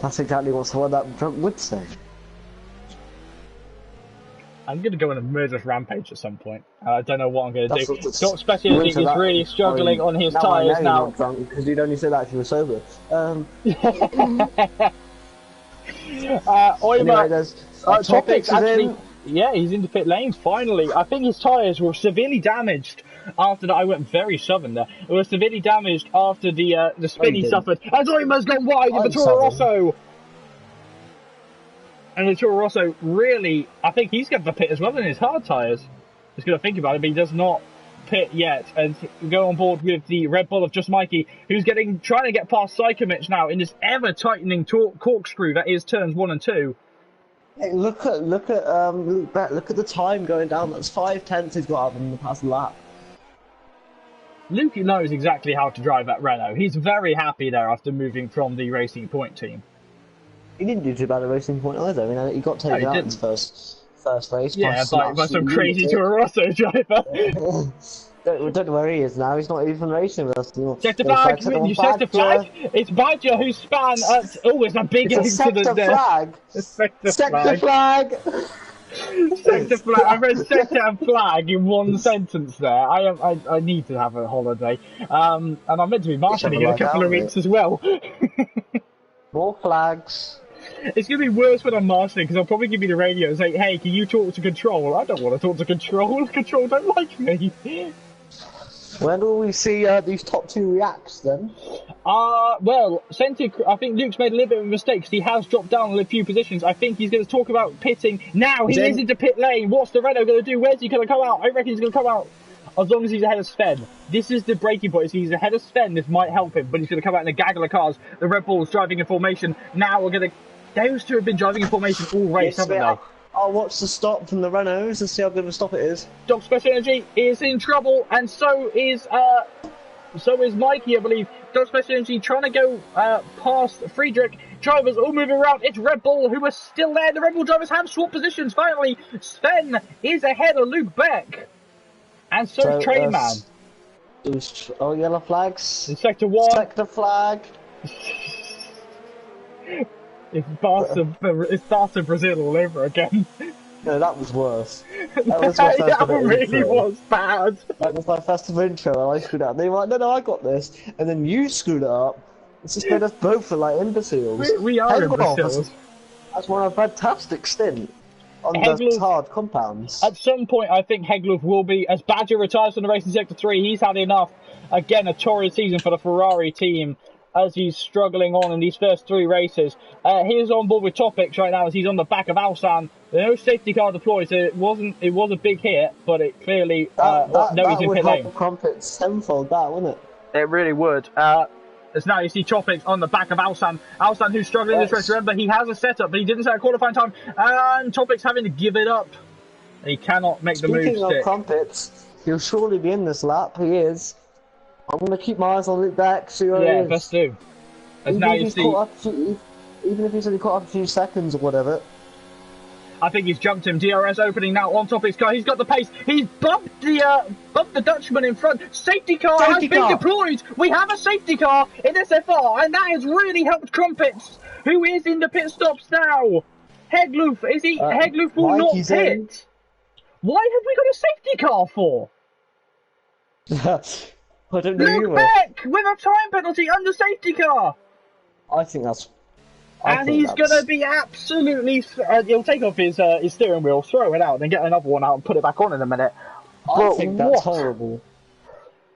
B: That's exactly what someone that drunk would say.
A: I'm going to go on a murderous rampage at some point. I don't know what I'm going to do. Dot Specialty is really struggling on his tyres now.
B: You're not drunk because you'd only say that if you were sober.
A: Oimer, Topics actually... Yeah, he's into pit lane, finally. I think his tyres were severely damaged after that. I went very southern there. It was severely damaged after the spin he suffered. As Oimer's gone wide in the Toro Rosso. And the Toro Rosso really, I think he's got the pit as well in his hard tyres. He's going to think about it, but he does not pit yet. And go on board with the Red Bull of Just Mikey, who's trying to get past Psychomich now in this ever-tightening corkscrew that is turns 1 and 2.
B: Hey, look at Luke Beck. Look at the time going down. That's 5/10 he's got out in the past lap.
A: Luke knows exactly how to drive that Renault. He's very happy there after moving from the Racing Point team.
B: He didn't do too bad at Racing Point either. I mean, he got taken out in his first race.
A: Yeah, by some crazy Toro Rosso driver.
B: Don't know where he is now. He's not even racing with us anymore.
A: Sector flag. You sector flag. It's Badger who span. It's a big incident there. Sector flag. Sector flag. I read sector and flag in one sentence there. I need to have a holiday. And I'm meant to be marshalling in a couple of weeks as well.
B: More flags.
A: It's going to be worse when I'm marshalling because I'll probably give you the radio and say, hey, can you talk to Control? I don't want to talk to Control. Control don't like me.
B: When will we see these top 2 reacts then?
A: Well, I think Luke's made a little bit of a mistake because he has dropped down a few positions. I think he's going to talk about pitting. Now he is into pit lane. What's the Renault going to do? Where's he going to come out? I reckon he's going to come out as long as he's ahead of Sven. This is the breaking point. If he's ahead of Sven, this might help him, but he's going to come out in a gaggle of cars. The Red Bull's driving in formation. Now we're going to... Those two have been driving in formation all race, haven't they?
B: I'll watch the stop from the Renaults and see how good of a stop it is.
A: Doc Special Energy is in trouble, and so is Mikey, I believe. Doc Special Energy trying to go past Friedrich. Drivers all moving around. It's Red Bull who are still there. The Red Bull drivers have swapped positions. Finally, Sven is ahead of Luke Beck, and so is Trainman.
B: Yellow flags.
A: In Sector 1.
B: Sector flag.
A: It's Barca Brazil all over again.
B: No, that was worse.
A: That was bad.
B: That was my first intro, and I screwed up. They were like, no, I got this. And then you screwed it up. It's just made us both look like imbeciles.
A: We are imbeciles.
B: That's one of a fantastic stint on those hard compounds.
A: At some point, I think Hegluff will be, as Badger retires from the race in Sector 3, he's had enough. Again, a torrid season for the Ferrari team, as he's struggling on in these first 3 races. He's on board with Topics right now as he's on the back of Alsan. No safety car deployed, so it was a big hit, but it clearly
B: that would help Crumpets tenfold, that wouldn't it?
A: It really would. As now you see Topics on the back of Alsan. Alsan who's struggling this race. Remember, he has a setup, but he didn't set a qualifying time. And Topics having to give it up. He cannot make the move stick.
B: Speaking of Crumpets, he'll surely be in this lap. He is. I'm going to keep my eyes on Luke Beck, see what it is.
A: Yeah, let's do. As now you see...
B: Even if he's only caught up a few seconds or whatever.
A: I think he's jumped him. DRS opening now on top of his car. He's got the pace. He's bumped the Dutchman in front. Safety car has been deployed. We have a safety car in SFR, and that has really helped Crumpets, who is in the pit stops now. Hegluff, Hegluff will not pit. In. Why have we got a safety car for?
B: I don't know.
A: Luke Beck with a time penalty under safety car.
B: I think that's...
A: And he's going to be absolutely... he'll take off his steering wheel, throw it out, then get another one out and put it back on in a minute.
B: I think that's horrible.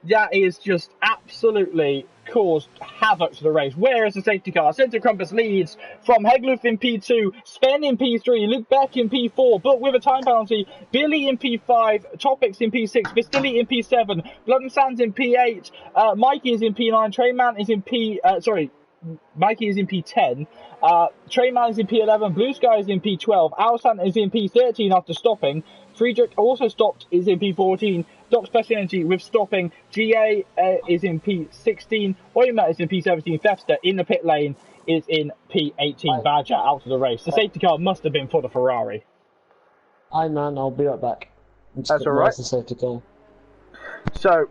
A: That is just absolutely caused havoc to the race. Where is the safety car? Centre Compass leads from Hegluff in P2, Sven in P3, Luke Beck in P4, but with a time penalty, Billy in P5, Topics in P6, Vistili in P7, Blood and Sands in P8, Mikey is in P9, Trainman is in Mikey is in P10, Trainman is in P11, Blue Sky is in P12, Alsan is in P13 after stopping, Friedrich also stopped, is in P14, Doc Special Energy with stopping, GA is in P16, Oyma is in P17, Fefster in the pit lane is in P18, Badger out of the race. The safety car must have been for the Ferrari.
B: I'll be right back.
A: That's alright.
B: The safety car.
A: So,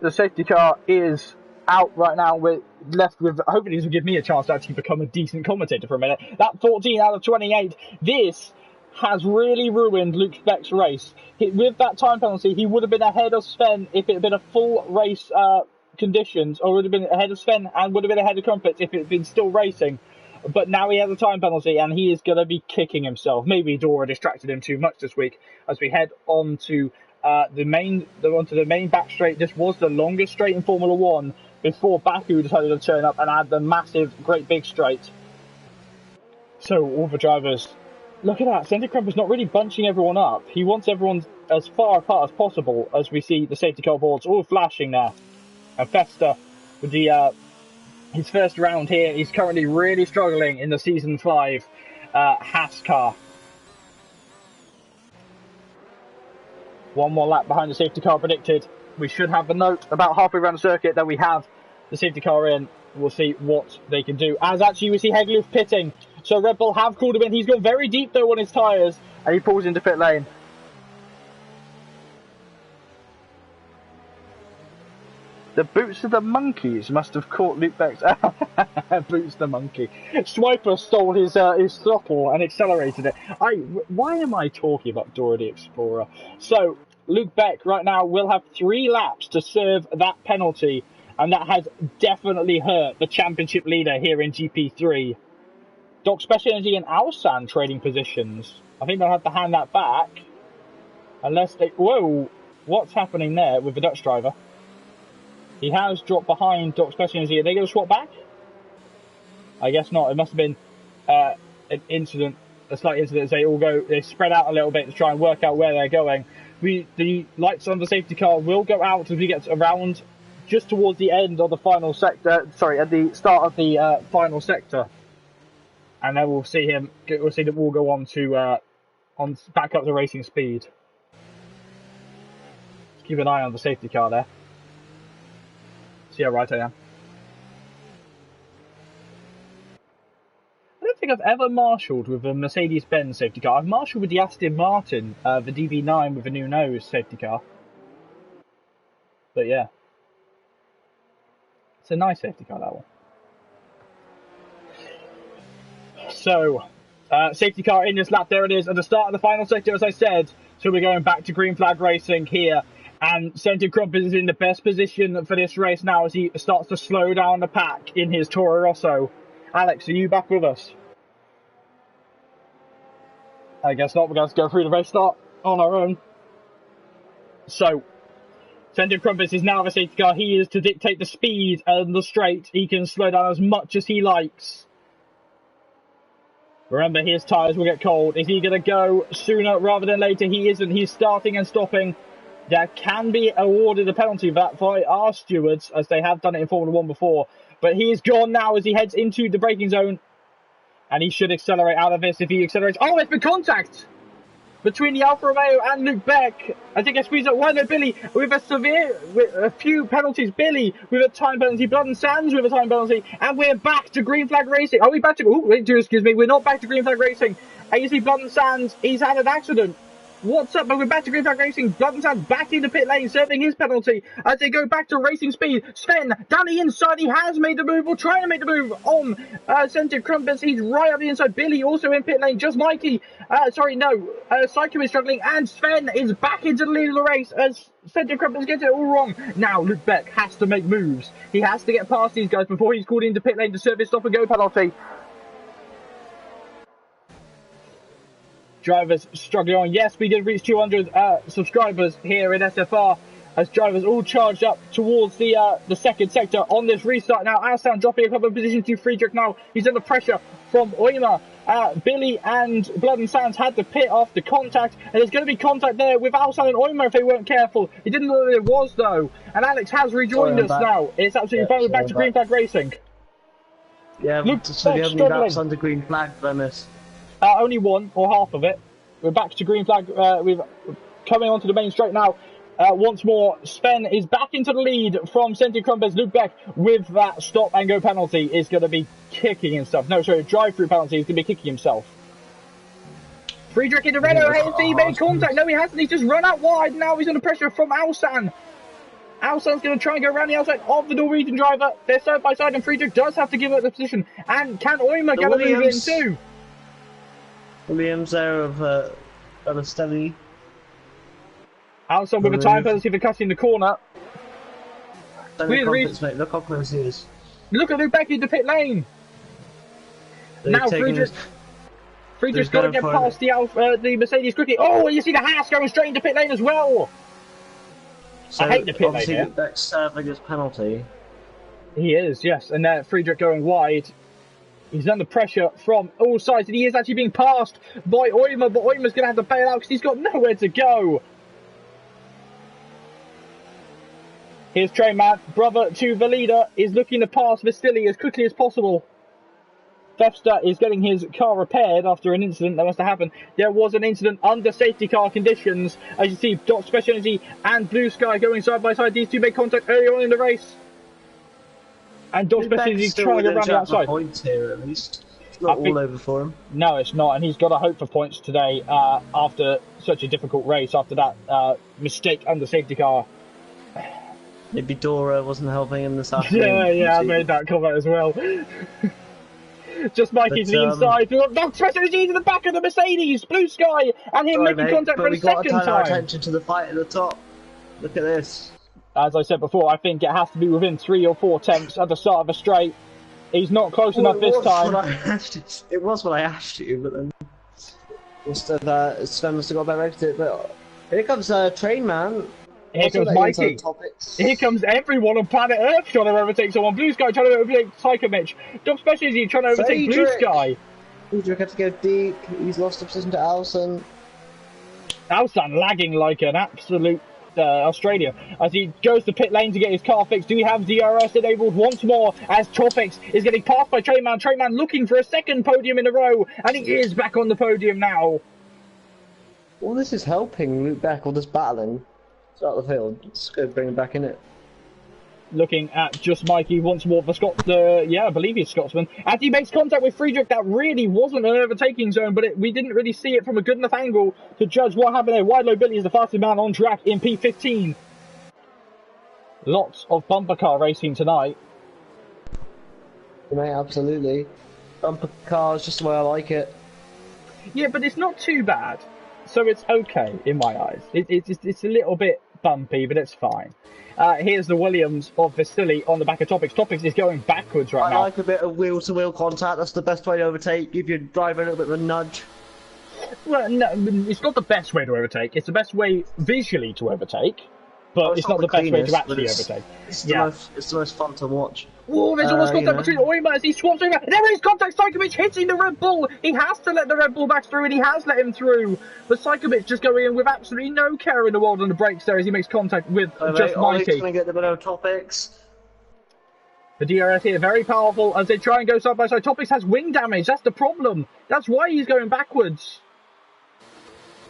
A: the safety car is out right now. We're left with, hopefully this will give me a chance to actually become a decent commentator for a minute. That 14 out of 28, this has really ruined Luke Beck's race. With that time penalty, he would have been ahead of Sven if it had been a full race conditions, or would have been ahead of Sven and would have been ahead of Crumpets if it had been still racing. But now he has a time penalty and he is going to be kicking himself. Maybe Dora distracted him too much this week as we head on to the main back straight. This was the longest straight in Formula 1 before Baku decided to turn up and add the massive, great big straight. So all the drivers, look at that. Centre Crump is not really bunching everyone up. He wants everyone as far apart as possible as we see the safety car boards all flashing there. And Festa with the his first round here. He's currently really struggling in the Season 5 Haas car. One more lap behind the safety car predicted. We should have the note about halfway around the circuit that we have the safety car in. We'll see what they can do. As actually we see Hegluff pitting. So Red Bull have called him in. He's gone very deep though on his tyres. And he pulls into pit lane. The boots of the monkeys must have caught Luke Beck's... Boots the monkey. Swiper stole his throttle and accelerated it. Why am I talking about Dora the Explorer? So, Luke Beck right now will have 3 laps to serve that penalty and that has definitely hurt the championship leader here in GP3. Doc Special Energy and Alsan trading positions. I think they'll have to hand that back. Unless they... Whoa! What's happening there with the Dutch driver? He has dropped behind Doc Special Energy. Are they going to swap back? I guess not. It must have been an incident, a slight incident. They spread out a little bit to try and work out where they're going. The lights on the safety car will go out as we get around just towards the end of the final sector. Sorry, at the start of the final sector, and then we'll see him. We'll see that we'll go on to back up to racing speed. Let's keep an eye on the safety car there. See how right I am. I don't think I've ever marshalled with a Mercedes-Benz safety car. I've marshalled with the Aston Martin, the DB9 with a new nose safety car. But yeah. It's a nice safety car, that one. So, safety car in this lap, there it is, at the start of the final sector, as I said. So we're going back to green flag racing here. And Centre Crumpet is in the best position for this race now as he starts to slow down the pack in his Toro Rosso. Alex, are you back with us? I guess not. We're going to go through the race start on our own. So, Centre Crumpet is now the safety car. He is to dictate the speed and the straight. He can slow down as much as he likes. Remember, his tyres will get cold. Is he going to go sooner rather than later? He isn't. He's starting and stopping. There can be awarded a penalty for that by our stewards, as they have done it in Formula 1 before. But he is gone now as he heads into the braking zone. And he should accelerate out of this if he accelerates. Oh, there's been contact between the Alfa Romeo and Luke Beck. I think I squeezed up one. No, Billy with a few penalties. Billy with a time penalty. Blood and Sands with a time penalty. And we're back to green flag racing. Are we back to... Oh, wait, excuse me. We're not back to green flag racing. And you see Blood and Sands. He's had an accident. What's up? But we're back to green flag racing. Blood and Sands back into pit lane, serving his penalty as they go back to racing speed. Sven down the inside. He has made the move, or trying to make the move on Centre Crumpets. He's right on the inside. Billy also in pit lane. Just Mikey. Psycho is struggling, and Sven is back into the lead of the race as Centre Crumpets gets it all wrong. Now Luke Beck has to make moves. He has to get past these guys before he's called into pit lane to serve his stop and go penalty. Drivers struggling on. Yes, we did reach 200 subscribers here in SFR as drivers all charged up towards the second sector on this restart. Now, Alsan dropping a couple of positions to Friedrich now. He's under pressure from Eumer. Billy and Blood and Sands had to pit off the contact, and there's going to be contact there with Alsan and Eumer if they weren't careful. He didn't know there was, though. And Alex has rejoined us now. It's absolutely fine. We're back to green flag racing.
B: Yeah, so we have any laps under green flag, Dennis?
A: Only one, or half of it. We're back to green flag. We're coming onto the main straight now. Once more, Sven is back into the lead from Centre Crumpets. Luke Beck with that stop and go penalty is going to be kicking himself. No, sorry, drive-through penalty is going to be kicking himself. Friedrich in the Renault. Has he made contact? No, he hasn't. He's just run out wide. Now he's under pressure from Alsan. Alsan's going to try and go around the outside of the Norwegian driver. They're side by side, and Friedrich does have to give up the position. And can Eumer get a move in too?
B: Williams there of Balostelli.
A: Alsan with a time penalty for cutting the corner.
B: Mate, look how close he is.
A: Look at Luke Beck into pit lane. Now Friedrich's got to get past the Mercedes quickly. Oh, and you see the Haas going straight into pit lane as well.
B: So
A: I hate the pit lane here.
B: Luke Beck's serving his penalty.
A: He is, yes. And Friedrich going wide. He's under pressure from all sides, and he is actually being passed by Eumer, but Eumer's going to have to bail out because he's got nowhere to go. Here's Trainman, brother to the leader, is looking to pass Vasily as quickly as possible. Fefster is getting his car repaired after an incident that must have happened. There was an incident under safety car conditions. As you see, Doc Special Energy and Blue Sky going side by side. These two made contact early on in the race. And Doc Special Energy trying to go around the outside.
B: Points here, at least. It's not all over for him.
A: No, it's not. And he's got to hope for points today after such a difficult race, after that mistake under safety car.
B: Maybe Dora wasn't helping him this afternoon.
A: Yeah, I made that comment as well. Just Mikey to the inside. Doc Special Energy to the back of the Mercedes. Blue Sky. And him making contact for the second time.
B: But we got to turn our attention to the fight at the top. Look at this.
A: As I said before, I think it has to be within 3 or 4 tenths at the start of a straight. He's not close enough this time.
B: It was what I asked you, but then Sven must have got a better exit. But here comes Train Man.
A: Here comes Mikey. Here comes everyone on planet Earth trying to overtake someone. Blue Sky trying to overtake Psychomich. Dub Special is trying to overtake Blue Sky.
B: Friedrich had to go deep. He's lost the position to Alson.
A: Alson lagging like an absolute Australia as he goes to pit lane to get his car fixed. Do we have DRS enabled once more as Topics is getting passed by Trainman? Trainman looking for a second podium in a row, and he is back on the podium now.
B: Well, this is helping Luke Beck, or just battling. Start the field. Let's go bring him back in it.
A: Looking at just Mikey once more for I believe he's Scotsman. As he makes contact with Friedrich, that really wasn't an overtaking zone, but we didn't really see it from a good enough angle to judge what happened there. Wide Low Billy is the fastest man on track in P15. Lots of bumper car racing tonight.
B: Mate, absolutely. Bumper cars, just the way I like it.
A: Yeah, but it's not too bad. So it's okay in my eyes. It's a little bit bumpy, but it's fine. Here's the Williams of Vasily on the back of Topics. Topics is going backwards right now.
B: I like a bit of wheel-to-wheel contact. That's the best way to overtake. Give your driver a little bit of a nudge.
A: Well, no, it's not the best way to overtake. It's the best way visually to overtake, but it's not the best way to actually overtake.
B: It's the most fun to watch.
A: Oh, there's almost contact between Oyma as he swaps over. There is contact. Psychomich hitting the Red Bull. He has to let the Red Bull back through, and he has let him through. But Psychomich just going in with absolutely no care in the world on the brakes there as he makes contact with just Mikey.
B: He's going to get the better Topics.
A: The DRS here, very powerful as they try and go side by side. Topics has wing damage. That's the problem. That's why he's going backwards.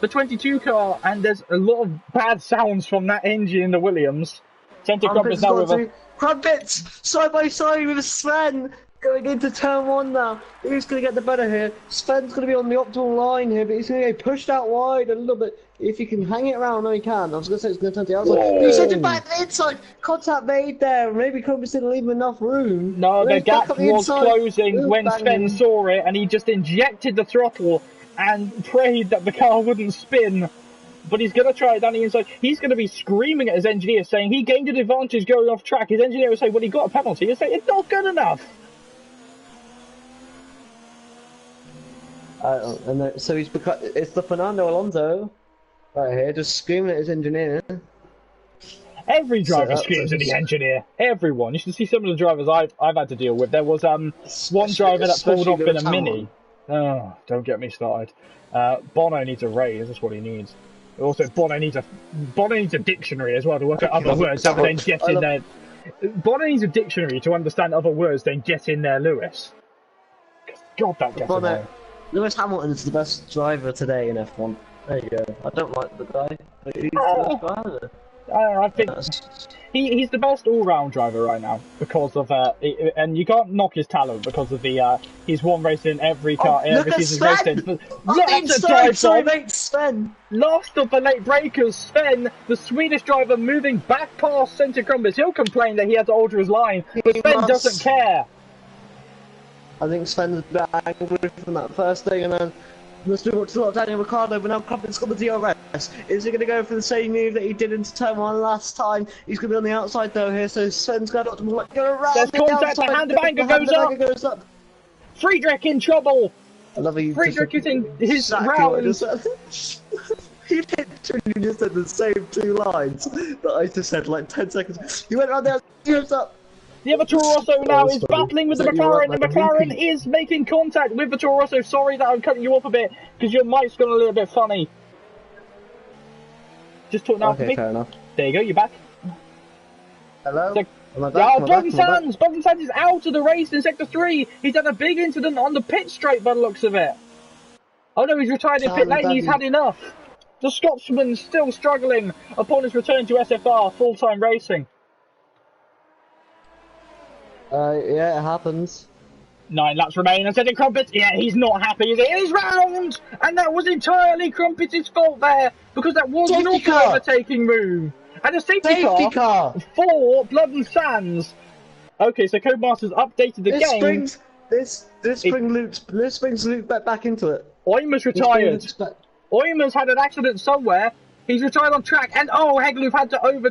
A: The 22 car, and there's a lot of bad sounds from that engine in the Williams. Centre Crumpets now with a...
B: Crumpets side by side with Sven going into turn 1 now. Who's going to get the better here? Sven's going to be on the optimal line here, but he's going to get pushed out wide a little bit. If he can hang it around, no, he can. I was going to say it's going to turn to the outside. But he sent it back to the inside. Contact made there. Maybe Crumpets didn't leave him enough room.
A: No, the gap was closing when Sven saw it, and he just injected the throttle and prayed that the car wouldn't spin. But he's going to try it down the inside. He's going to be screaming at his engineer, saying he gained an advantage going off track. His engineer will say, well, he got a penalty. He'll say, it's not good enough.
B: So it's the Fernando Alonso right here, just screaming at his engineer.
A: Every driver screams at the engineer. Everyone. You should see some of the drivers I've had to deal with. There was one driver that pulled off in a Mini. Oh, don't get me started. Bono needs a raise. That's what he needs. Also, Bono needs a dictionary as well to work out other words. So then get in there. Bono needs a dictionary to understand other words. Then get in there, Lewis. God, that gets annoying.
B: Lewis Hamilton is the best driver today in F1. There you go. I don't like the guy, but he's the best driver.
A: I think he's the best all-round driver right now because of and you can't knock his talent because of the he's won race in every car every season raced in.
B: Sven.
A: Last of the late breakers, Sven, the Swedish driver, moving back past Centre Crumpets. He'll complain that he had to alter his line, but Sven doesn't care.
B: I think Sven's angry from that first thing, and then let's do what's a lot of Daniel Ricciardo, but now Crumpets got the DRS. Is he going to go for the same move that he did into turn 1 last time? He's going to be on the outside though here, so Sven's going to go around
A: There's
B: the
A: contact,
B: outside.
A: the handlebanger goes up. Friedrich in trouble.
B: I love you.
A: Friedrich getting his rounds.
B: He literally just said the same 2 lines that I just said like 10 seconds. He went around there, he goes up.
A: The other Toro Rosso now is battling with the McLaren. The McLaren is making contact with the Toro Rosso. Sorry that I'm cutting you off a bit because your mic's gone a little bit funny. Just talk now for me.
B: Fair enough.
A: There you go, you're back.
B: Hello?
A: Bogdan Sands is out of the race in Sector 3. He's had a big incident on the pit straight by the looks of it. Oh no, he's retired in pit lane. He's had enough. The Scotsman still struggling upon his return to SFR full-time racing.
B: Yeah, it happens.
A: 9 laps remain. I said it, Crumpets. Yeah, he's not happy. He's round, and that was entirely Crumpets' fault there because that was not an overtaking move. And a safety car for Blood and Sands. Okay, so Codemasters updated the game.
B: This brings Luke back into it.
A: Oyma's retired. Oyma's had an accident somewhere. He's retired on track, and oh, Hegloof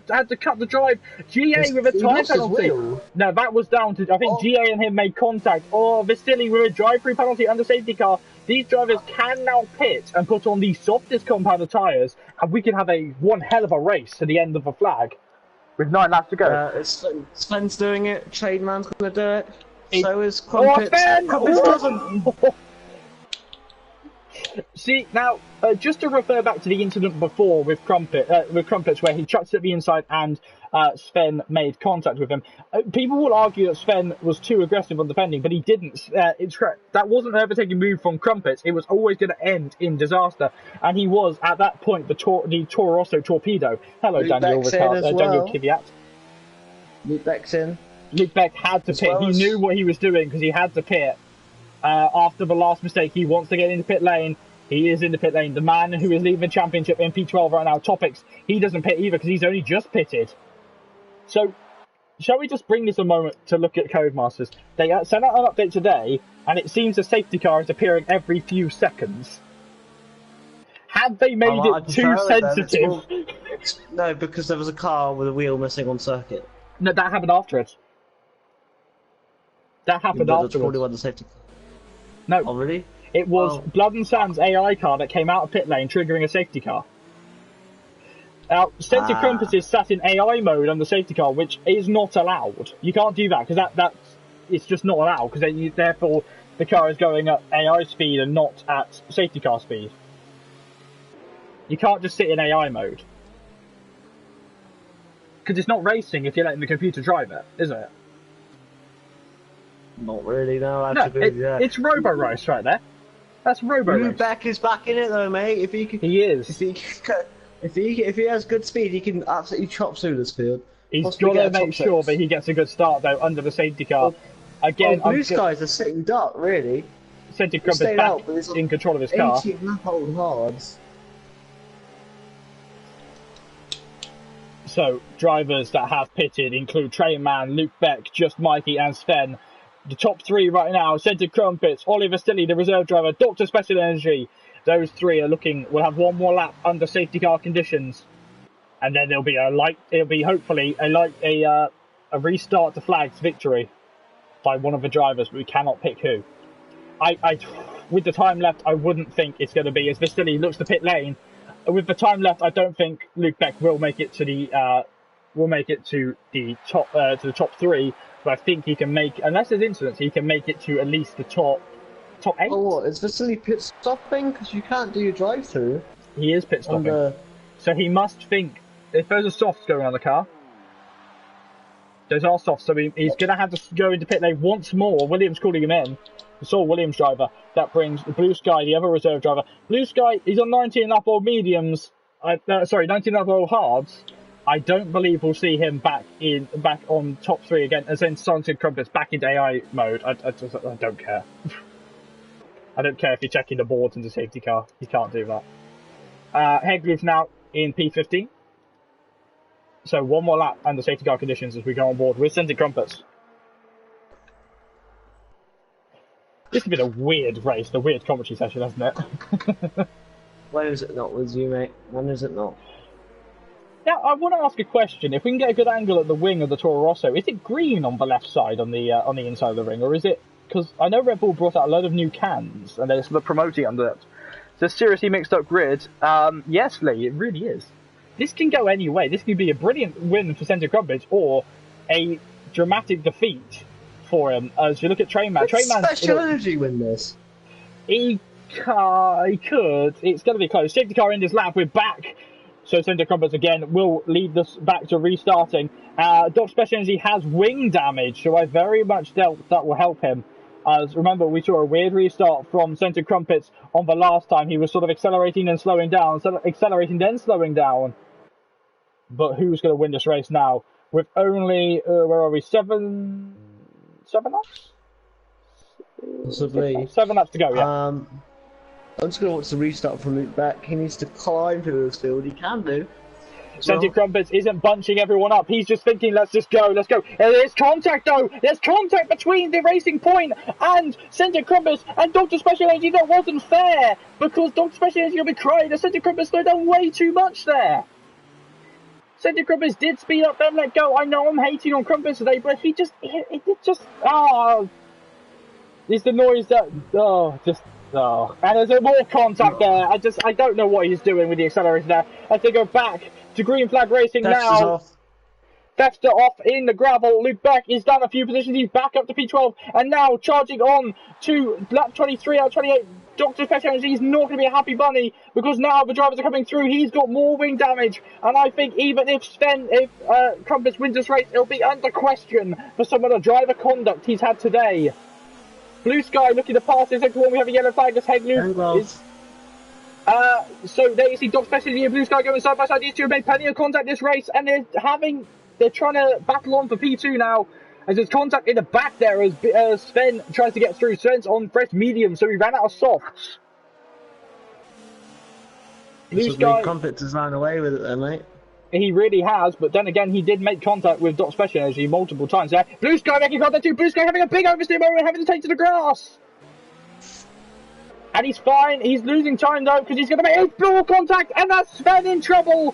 A: had to cut the drive. GA with a time penalty. No, that was down to, I think GA and him made contact. Oh, Vistili with a drive-through penalty under safety car. These drivers can now pit and put on the softest compound of tyres, and we can have one hell of a race to the end of the flag with 9 laps to go.
B: Sven's doing it. Trainman's going to do it. So is
A: Crumpets.
B: Crumpets doesn't.
A: See, now, just to refer back to the incident before with Crumpets, where he chucked it at the inside and Sven made contact with him, people will argue that Sven was too aggressive on defending, but he didn't. That wasn't an overtaking move from Crumpets. It was always going to end in disaster, and he was, at that point, the Toro Rosso torpedo. Hello, Daniel Kvyat.
B: Luke Beck's in.
A: Luke Beck had to pit. He knew what he was doing because he had to pit. After the last mistake, he wants to get into pit lane. He is in the pit lane. The man who is leading the championship in P12 right now, Topics, he doesn't pit either because he's only just pitted. So, shall we just bring this a moment to look at Codemasters? They sent out an update today, and it seems a safety car is appearing every few seconds. Had they made it too sensitive?
B: No, because there was a car with a wheel missing on circuit.
A: No, that happened afterwards. That happened afterwards.
B: That's probably why the safety car.
A: No.
B: Oh, really?
A: It was Blood and Sand's AI car that came out of pit lane, triggering a safety car. Now, Centre Crumpets is sat in AI mode on the safety car, which is not allowed. You can't do that, because it's just not allowed, because therefore the car is going at AI speed and not at safety car speed. You can't just sit in AI mode. Because it's not racing if you're letting the computer drive it, is it?
B: Not really, no.
A: It's Robo Race right there. That's Robo Race.
B: Luke Beck is back in it though, mate.
A: He is.
B: If he has good speed, he can absolutely chop through this field.
A: He's got to make sure that he gets a good start though under the safety car. Again,
B: Blue Skies are sitting duck, really.
A: Centre Crumpets back in control of his car.
B: 18-lap-old hards.
A: So, drivers that have pitted include Trainman, Luke Beck, Just Mikey and Sven. The top 3 right now, Centre Crumpets, Oliver Stilley, the reserve driver, Dr. Special Energy. Those 3 will have one more lap under safety car conditions. And then there'll be hopefully a restart to flags victory by one of the drivers, but we cannot pick who. With the time left, I wouldn't think it's going to be, as Vistili looks to pit lane. With the time left, I don't think Luke Beck will make it to the top 3. But I think he can make, unless there's incidents, he can make it to at least the top 8.
B: Oh, what? Is Vistili pit stopping? Because you can't do your drive-through.
A: He is pit stopping. So he must think, if there's a softs going on the car, those are softs, so he's going to have to go into pit lane once more. Williams calling him in. We saw Williams driver. That brings Blue Sky, the other reserve driver. Blue Sky, he's on 19-lap-old mediums. 19-lap-old hards. I don't believe we'll see him back on top 3 again, as in Centre Crumpets back into AI mode. I don't care. I don't care if you're checking the boards in the safety car. You can't do that. Hegloof now in P15. So one more lap and the safety car conditions as we go on board with Centre Crumpets. This has been a weird race, a weird commentary session, hasn't it?
B: When is it not with you, mate? When is it not?
A: Now, I want to ask a question. If we can get a good angle at the wing of the Toro Rosso, is it green on the left side on the inside of the ring, or is it? Because I know Red Bull brought out a load of new cans, and they're sort of promoting under it. So seriously mixed up grid. Yes, Lee, it really is. This can go any way. This could be a brilliant win for Centre Crumpets, or a dramatic defeat for him. As you look at Trainman,
B: Special Energy win this.
A: He could. It's going to be close. Safety car in this lap. We're back. So Centre Crumpets again will lead us back to restarting. Dr. Special Energy has wing damage, so I very much doubt that will help him. As remember, we saw a weird restart from Centre Crumpets on the last time. He was sort of accelerating and slowing down, accelerating then slowing down. But who's going to win this race now? With only, where are we, 7 laps?
B: Possibly.
A: 7 laps to go, yeah.
B: I'm just going to watch the restart from Luke Beck. He needs to climb through this field. He can do.
A: Scented Crumpets isn't bunching everyone up. He's just thinking, let's just go, let's go. There's contact though. There's contact between the Racing Point and Scented Crumpets and Dr. Special Energy. That wasn't fair because Dr. Special Energy will be crying. The Scented Crumpets slowed down way too much there. Scented Crumpets did speed up, then let go. I know I'm hating on Crumpets today, but it just, it's the noise that, and there's more contact there. I don't know what he's doing with the accelerator there. As they go back to Green Flag Racing now. Thefster off in the gravel. Luke Beck is down a few positions. He's back up to P12 and now charging on to lap 23 out of 28. Dr. Special Energy is not going to be a happy bunny because now the drivers are coming through. He's got more wing damage, and I think even if Crumpets wins this race, it'll be under question for some of the driver conduct he's had today. Blue Sky looking to pass this second one. We have a yellow flag as head loop is. So there you see Dr. Special Energy and Blue Sky going side by side. These two have made plenty of contact this race, and they're trying to battle on for P2 now. As there's contact in the back there as Sven tries to get through. Sven's on fresh medium, so he ran out of softs.
B: Blue Sky Crumpets has ran away with it there, mate.
A: He really has, but then again, he did make contact with Dot Special Energy multiple times there. Blue Sky making contact too. Blue Sky having a big oversteer moment, having to take to the grass. And he's fine. He's losing time though, because he's going to make a full contact, and that's Sven in trouble.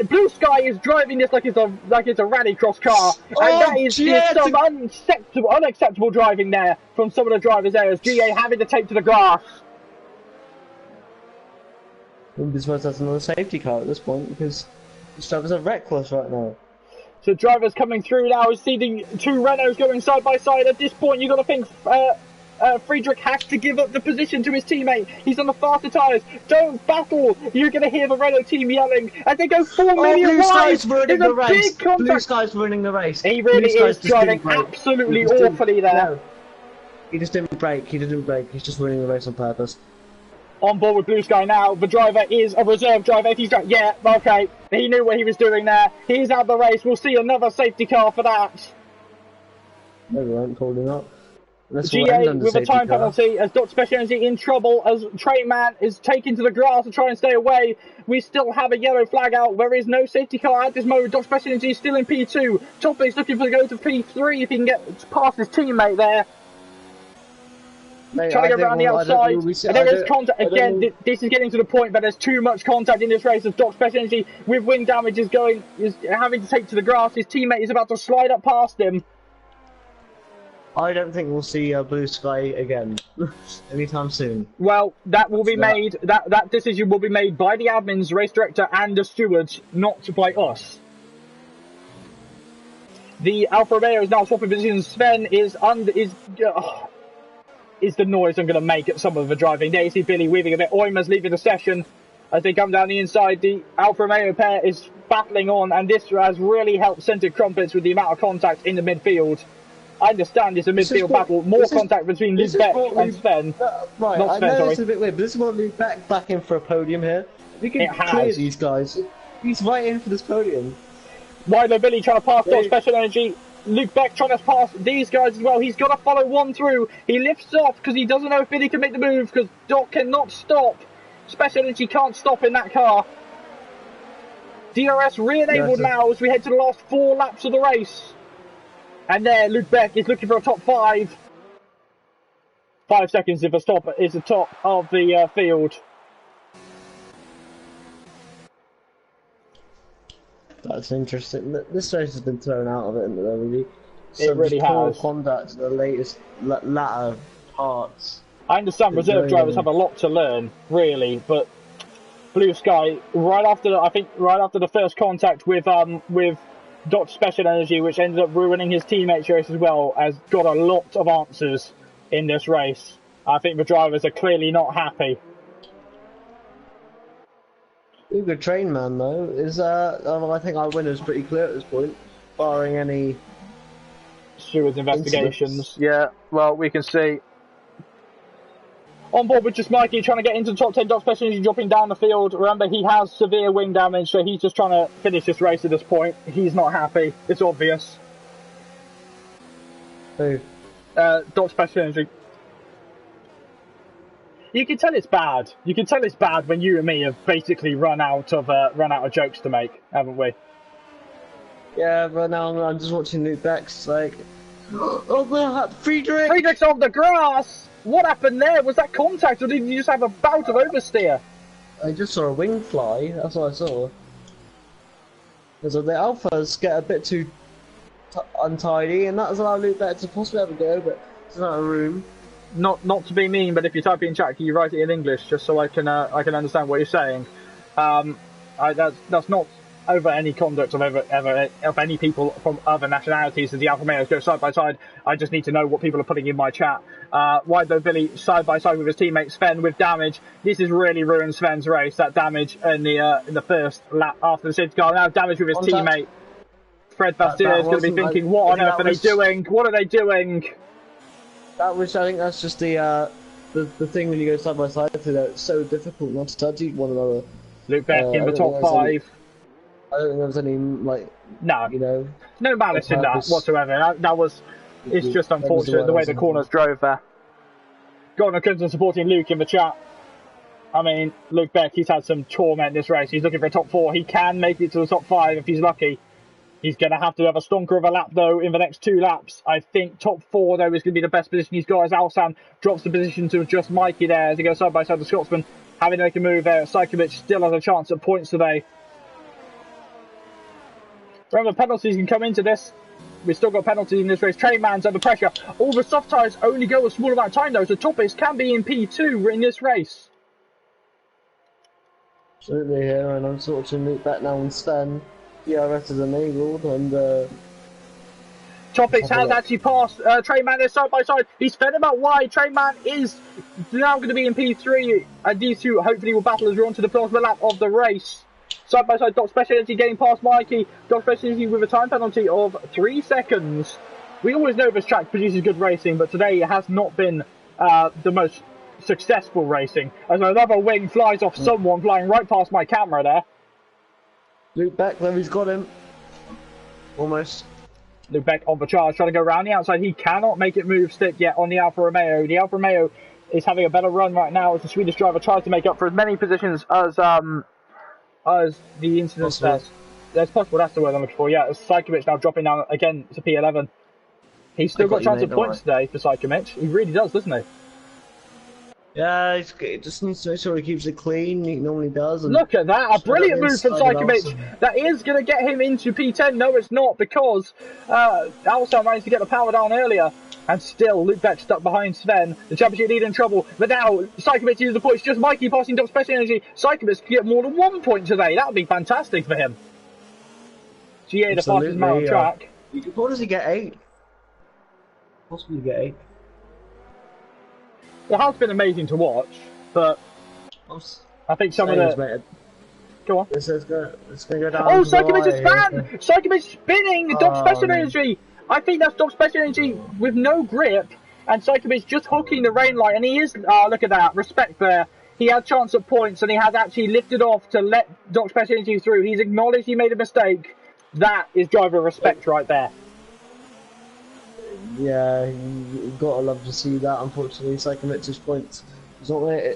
A: Blue Sky is driving this like it's a rallycross car, and that is some unacceptable driving there from some of the drivers there as GA having to take to the grass.
B: This was another safety car at this point because these drivers are reckless right now.
A: So drivers coming through now, seeing two Renaults going side by side. At this point, you've got to think Friedrich has to give up the position to his teammate. He's on the faster tyres. Don't battle. You're going to hear the Renault team yelling as they go 4 million wide.
B: Ruining the race. Blue Sky's ruining the race.
A: He really is driving absolutely awfully there.
B: No. He just didn't brake. He didn't brake. He's just ruining the race on purpose.
A: On board with Blue Sky now. The driver is a reserve driver. If he's yeah, okay. He knew what he was doing there. He's out the race. We'll see another safety car for that.
B: No, we won't call him up.
A: GA with a time penalty as Dr. Special Energy in trouble as Trainman is taken to the grass to try and stay away. We still have a yellow flag out. There is no safety car at this moment. Dr. Special Energy is still in P2. Topic's looking for to go to P3 if he can get past his teammate there. Mate, trying to go around the outside. And there is contact. Again, this is getting to the point where there's too much contact in this race as Dr. Special Energy with wing damage is having to take to the grass. His teammate is about to slide up past him.
B: I don't think we'll see Blue Sky again anytime soon.
A: Well, that will be made. That decision will be made by the admins, race director, and the stewards, not by us. The Alfa Romeo is now swapping positions. Sven is the noise I'm going to make at some of the driving. There you see Billy weaving a bit. Oymer's leaving the session as they come down the inside. The Alfa Romeo pair is battling on, and this has really helped Scented Crumpets with the amount of contact in the midfield. I understand it's a midfield battle. More contact between Luke Beck and Sven.
B: Right,
A: not Sven,
B: I know
A: sorry.
B: it's a bit weird, but this is what Luke Beck back in for a podium here. If we can clear these guys, he's right in for this podium.
A: Wilo Billy trying to pass Dot Special Energy. Luke Beck trying to pass these guys as well. He's got to follow one through. He lifts off because he doesn't know if Billy can make the move because Dot cannot stop. Special Energy can't stop in that car. DRS re-enabled now as we head to the last 4 laps of the race. And there, Luke Beck is looking for a top 5. 5 seconds if a stop is the top of the field.
B: That's interesting. This race has been thrown out of it, isn't it, really?
A: It really has.
B: Contact the latest latter parts.
A: I understand reserve drivers have a lot to learn, really, but Blue Sky, right after the first contact with Dot Special Energy, which ended up ruining his teammate's race as well, has got a lot of answers in this race. I think the drivers are clearly not happy.
B: Uber Train Man though is I think our winner's pretty clear at this point, barring any
A: stewards investigations. Yeah, well we can see. On board with just Mikey trying to get into the top 10. Dot Special Energy dropping down the field. Remember, he has severe wing damage, so he's just trying to finish this race at this point. He's not happy. It's obvious.
B: Who?
A: Dot Special Energy. You can tell it's bad. You can tell it's bad when you and me have basically run out of jokes to make, haven't we?
B: Yeah, but now I'm just watching Luke Beck's like, oh no, Friedrich!
A: Friedrich's on the grass! What happened there? Was that contact, or did you just have a bout of oversteer?
B: I just saw a wing fly, that's what I saw. Because the alphas get a bit too untidy, and that's allowed Luke Beck to possibly have a go, but it's not a room.
A: Not to be mean, but if you type it in chat, can you write it in English just so I can understand what you're saying? That's not over any conduct of any people from other nationalities as the Alfa Romeos go side by side. I just need to know what people are putting in my chat. Wide though Billy side by side with his teammate Sven with damage. This has really ruined Sven's race. That damage in the first lap after the safety car. Now damage with his teammate. Fred Bastier is going to be thinking, what on earth are they doing? What are they doing?
B: I think that's just the thing when you go side by side. It's so difficult not to touch one another.
A: Luke Beck in the top 5.
B: I don't think there was any
A: no malice in that whatsoever. It's just unfortunate the way the corners drove there. Gordon Crimson supporting Luke in the chat. I mean, Luke Beck, he's had some torment in this race. He's looking for a top 4. He can make it to the top 5 if he's lucky. He's going to have to have a stonker of a lap, though, in the next 2 laps. I think top 4, though, is going to be the best position he's got as Alsan drops the position to just Mikey there as he goes side by side with Scotsman. Having to make a move there. Sajkovic still has a chance at points today. Remember, penalties can come into this. We've still got penalties in this race. Trainman's under pressure. All the soft tyres only go a small amount of time, though, so Toppis can be in P2 in this race.
B: Absolutely, yeah, and I'm sort of Luke Beck now and Sven. DRS is enabled, and
A: Topics has actually passed Trainman is side by side. He's fed about wide. Trainman is now going to be in P3, and these two hopefully will battle as we're on to the penultimate lap of the race. Side by side, Doc Special Energy getting past Mikey. Doc Special Energy with a time penalty of 3 seconds. We always know this track produces good racing, but today it has not been the most successful racing. As another wing flies off someone flying right past my camera there.
B: Luke Beck, though, he's got him. Almost.
A: Luke Beck on the charge, trying to go around the outside. He cannot make it move stick yet on the Alfa Romeo. The Alfa Romeo is having a better run right now as the Swedish driver tries to make up for as many positions as the incident says. That's possible, that's the word I'm looking for. Yeah, Sajkovic now dropping down again to P11. He's still got a chance of points today for Sajkovic. He really does, doesn't he?
B: Yeah, he just needs to make sure he keeps it clean. He normally does. And
A: look at that, a brilliant move from Sajkovic. That is going to get him into P10. No, it's not, because Alston managed to get the power down earlier. And still, Luke Beck stuck behind Sven. The championship leader in trouble. But now, Sajkovic uses the points. Just Mikey passing Doc Special Energy. Sajkovic can get more than 1 point today. That would be fantastic for him. GA, the fastest man on track.
B: What does he get? 8? Possibly get 8.
A: It has been amazing to watch, but I think some of the... Go on.
B: It's going to go down.
A: Oh, Sajkovic's fan! Sajkovic spinning! Doc Special Energy! I think that's Doc Special Energy with no grip, and Sajkovic just hooking the rain light, and he is... look at that, respect there. He had chance at points, and he has actually lifted off to let Doc Special Energy through. He's acknowledged he made a mistake. That is driver respect right there.
B: Yeah, you've got to love to see that. Unfortunately, Sajkovic's points.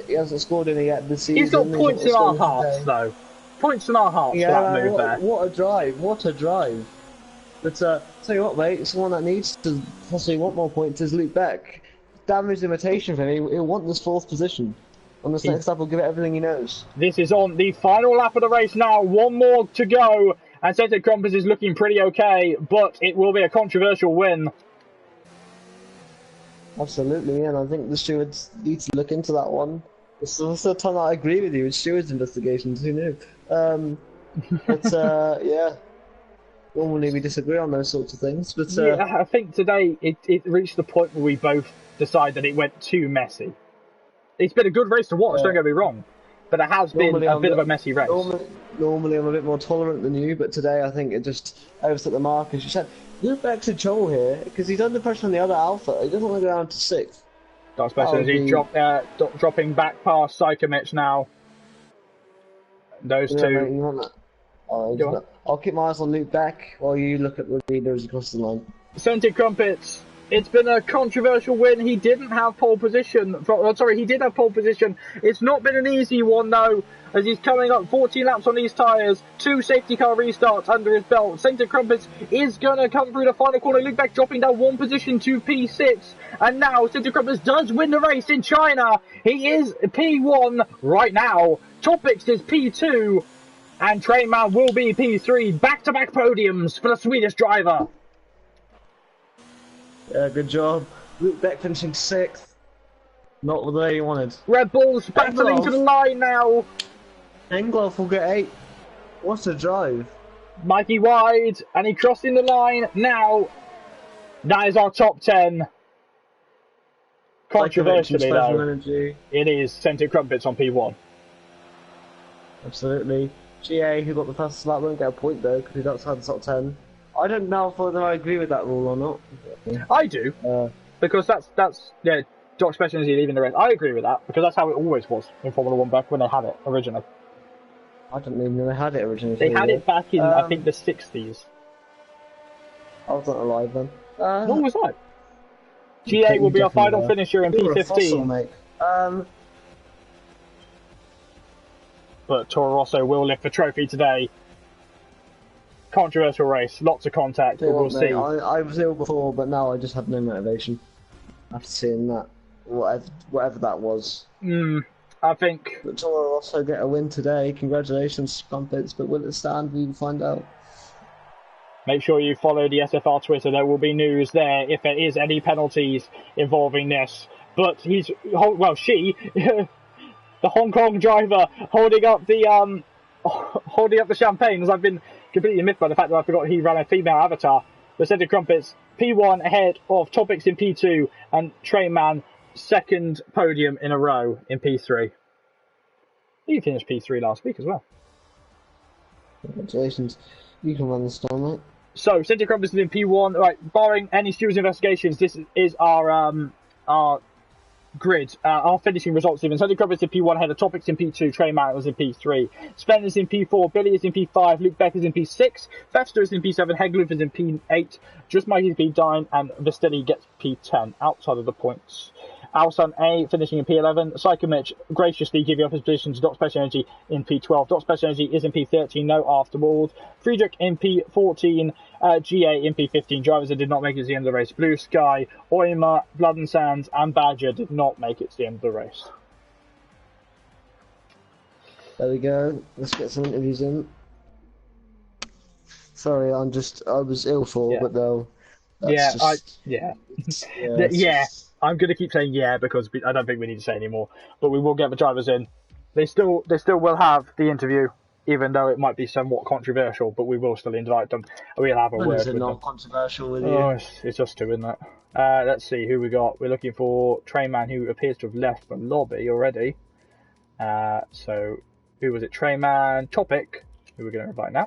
B: He hasn't scored any yet this season.
A: He's got points in our hearts, though. Points in our hearts for that move there.
B: What a drive! What a drive! But tell you what, mate, someone that needs to possibly want more points is Luke Beck. Damaged imitation for him. He'll want this 4th position. On this next lap, he'll give it everything he knows.
A: This is on the final lap of the race now. 1 more to go. And Cedric Compass is looking pretty okay, but it will be a controversial win.
B: Absolutely, and I think the stewards need to look into that one. It's the time that I agree with you with stewards' investigations. Who knew? Yeah. Normally we disagree on those sorts of things, but
A: yeah, I think today it reached the point where we both decided that it went too messy. It's been a good race to watch, don't get me wrong, but it has been a bit of a messy race.
B: Normally I'm a bit more tolerant than you, but today I think it just overstepped the mark, as you said. Luke Beck's in trouble here, because he's under pressure on the other Alpha. He doesn't want to go down to 6th.
A: Doc Special Energy dropping back past Sajkovic now. Those two.
B: Mate, you want that? I'll keep my eyes on Luke Beck while you look at the leaders across the line.
A: Scented Crumpets It's been a controversial win. He didn't have pole position. He did have pole position. It's not been an easy one, though, as he's coming up 14 laps on these tyres. 2 safety car restarts under his belt. Centre Crumpets is going to come through the final corner. Luke Beck dropping down 1 position to P6. And now Centre Crumpets does win the race in China. He is P1 right now. Topics is P2. And Trainman will be P3. Back-to-back podiums for the Swedish driver.
B: Yeah, good job. Luke Beck finishing 6th. Not the way you wanted.
A: Red Bull's battling to the line now.
B: Engloff will get 8. What a drive.
A: Mikey wide, and he crossing the line now. That is our top 10. Controversially, though, it is Centre Crumpets on P1.
B: Absolutely. GA, who got the fastest lap, won't get a point, though, because he's outside the top 10. I don't know whether I agree with that rule or not.
A: I do, because that's Doc Special Energy leaving the race. I agree with that, because that's how it always was in Formula 1 back when they had it originally.
B: I didn't even know they had it originally.
A: They had it back in, I think, the 60s.
B: I wasn't alive then.
A: What was that? G8 will be our final finisher in P15.
B: Fossil, mate.
A: But Toro Rosso will lift the trophy today. Controversial race, lots of contact, but we'll see.
B: I was ill before, but now I just had no motivation after seeing that, whatever that was.
A: I think.
B: But Toro Rosso get a win today. Congratulations, Crumpets. But will it stand? We will find out.
A: Make sure you follow the SFR Twitter. There will be news there if there is any penalties involving this. But she, the Hong Kong driver, holding up the champagne, as I've been completely miffed by the fact that I forgot he ran a female avatar. The Centre Crumpets, P1 ahead of Topics in P2 and Trainman, second podium in a row in P3. He finished P3 last week as well.
B: Congratulations. You can run the storm, mate.
A: So, Centre Crumpets is in P1. Right, barring any stewards investigations, this is our grid, our finishing results even. Centre Crumpets in P1 ahead of Topics in P2, Trainman was in P3, Sven is in P4, Billy is in P5, Luke Beck is in P6, Fester is in P7, Hegloof is in P8, Just Mikey is P9, and Vesteli gets P10 outside of the points. Alsan A finishing in P11, Psychomich graciously giving up his position to Dot Special Energy in P12, Dot Special Energy is in P13, no afterward, Friedrich in P14, GA in P15, drivers that did not make it to the end of the race, Blue Sky, Oima, Blood and Sands and Badger did not make it to the end of the race.
B: There we go, let's get some interviews in. Sorry, I was ill for, but though. I'm going to keep saying because I don't think we need to say any more. But we will get the drivers in. They still will have the interview, even though it might be somewhat controversial. But we will still invite them. We'll have a word with them. Not controversial with you?
A: Oh, it's just two, isn't it? Let's see who we got. We're looking for Trainman, who appears to have left the lobby already. So who was it? Trainman, Topic, who we're going to invite now.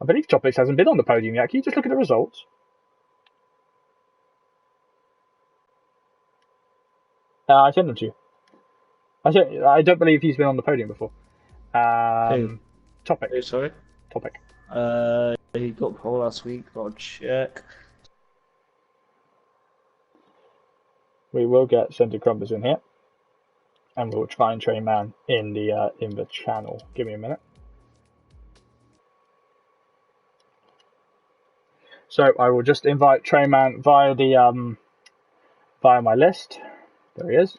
A: I believe Topics hasn't been on the podium yet. Can you just look at the results? I sent them to you. I don't believe he's been on the podium before. Topic.
B: Who, sorry?
A: Topic.
B: He got pole last week. Got to check.
A: We will get Centre Crumpets in here, and we'll try and train man in the channel. Give me a minute. So I will just invite Trainman via my list. There he is.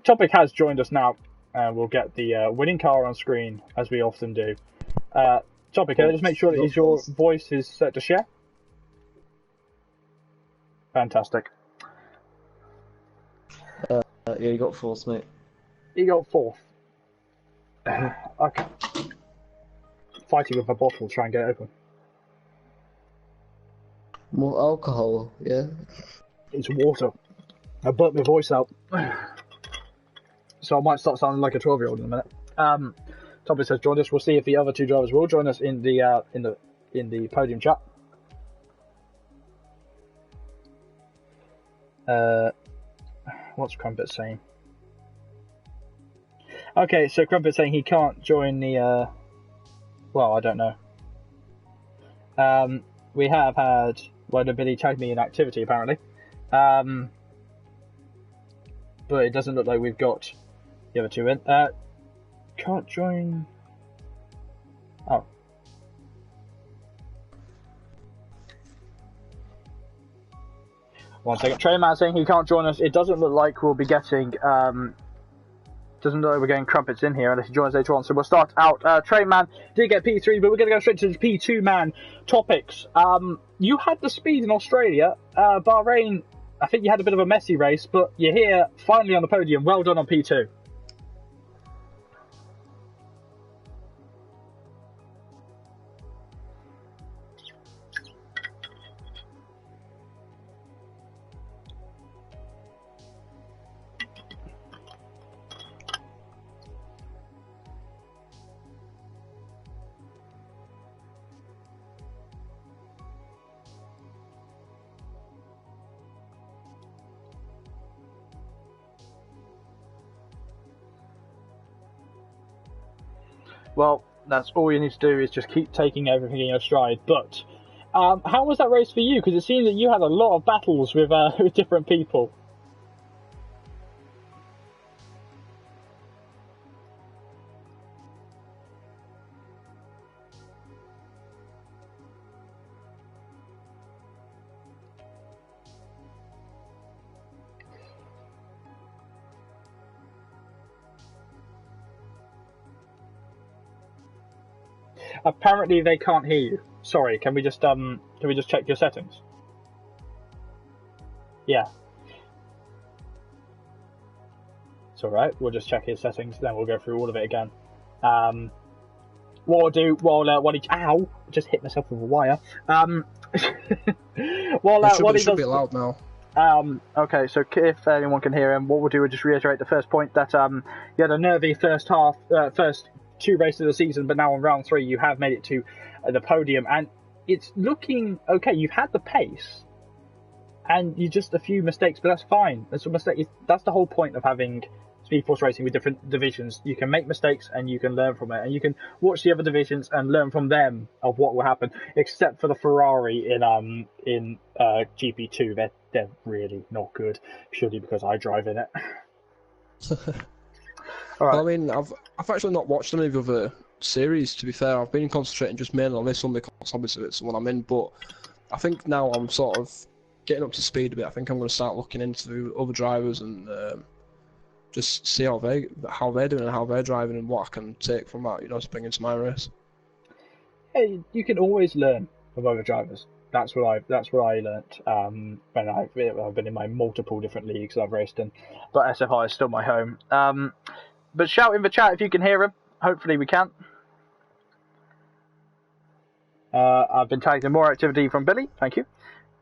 A: Topic has joined us now, and we'll get the winning car on screen as we often do. Topic, can I just make sure that your voice is set to share? Fantastic.
B: Yeah, you got fourth, mate.
A: You got fourth. Okay. Fighting with a bottle, try and get it open.
B: More alcohol, yeah?
A: It's water. I burnt my voice out. So I might start sounding like a 12-year-old in a minute. Topic has joined us. We'll see if the other two drivers will join us in the podium chat. What's Crumpet saying? Okay, so Crumpet's saying he can't join the well, I don't know. We have had Why did Billy tag me in activity, apparently. But it doesn't look like we've got the other two in. Can't join... Oh. One second. Trainman saying he can't join us. It doesn't look like we'll be getting... doesn't look like we're getting crumpets in here unless he joins later on. So we'll start out. Trainman did get P3, but we're going to go straight to the P2 man topics. You had the speed in Australia. Bahrain, I think you had a bit of a messy race, but you're here finally on the podium. Well done on P2. Well, that's all you need to do is just keep taking everything in your stride. But how was that race for you? Because it seems that you had a lot of battles with with different people. Apparently they can't hear you. Sorry, can we just check your settings? Yeah. It's alright, we'll just check his settings, then we'll go through all of it again. What I'll do while ow! Just hit myself with a wire. While
C: it should be loud now.
A: Okay, so if anyone can hear him, what we'll do is just reiterate the first point that you had a nervy first 2 races of the season, but now on round 3 you have made it to the podium, and it's looking okay. You've had the pace, and you just a few mistakes, but that's fine. That's a mistake. That's the whole point of having Speed Force racing with different divisions. You can make mistakes and you can learn from it, and you can watch the other divisions and learn from them of what will happen. Except for the Ferrari in GP2, they're really not good, purely because I drive in it.
C: All right. Well, I mean, I've actually not watched any of the other series, to be fair. I've been concentrating just mainly on this one because obviously it's the one I'm in, but I think now I'm sort of getting up to speed a bit. I think I'm going to start looking into other drivers and just see how they're doing and how they're driving and what I can take from that, to bring into my race.
A: Hey, you can always learn from other drivers. That's what I learnt when I've been in my multiple different leagues I've raced in, but SFI is still my home. But shout in the chat if you can hear him. Hopefully we can. I've been tagged in more activity from Billy. Thank you.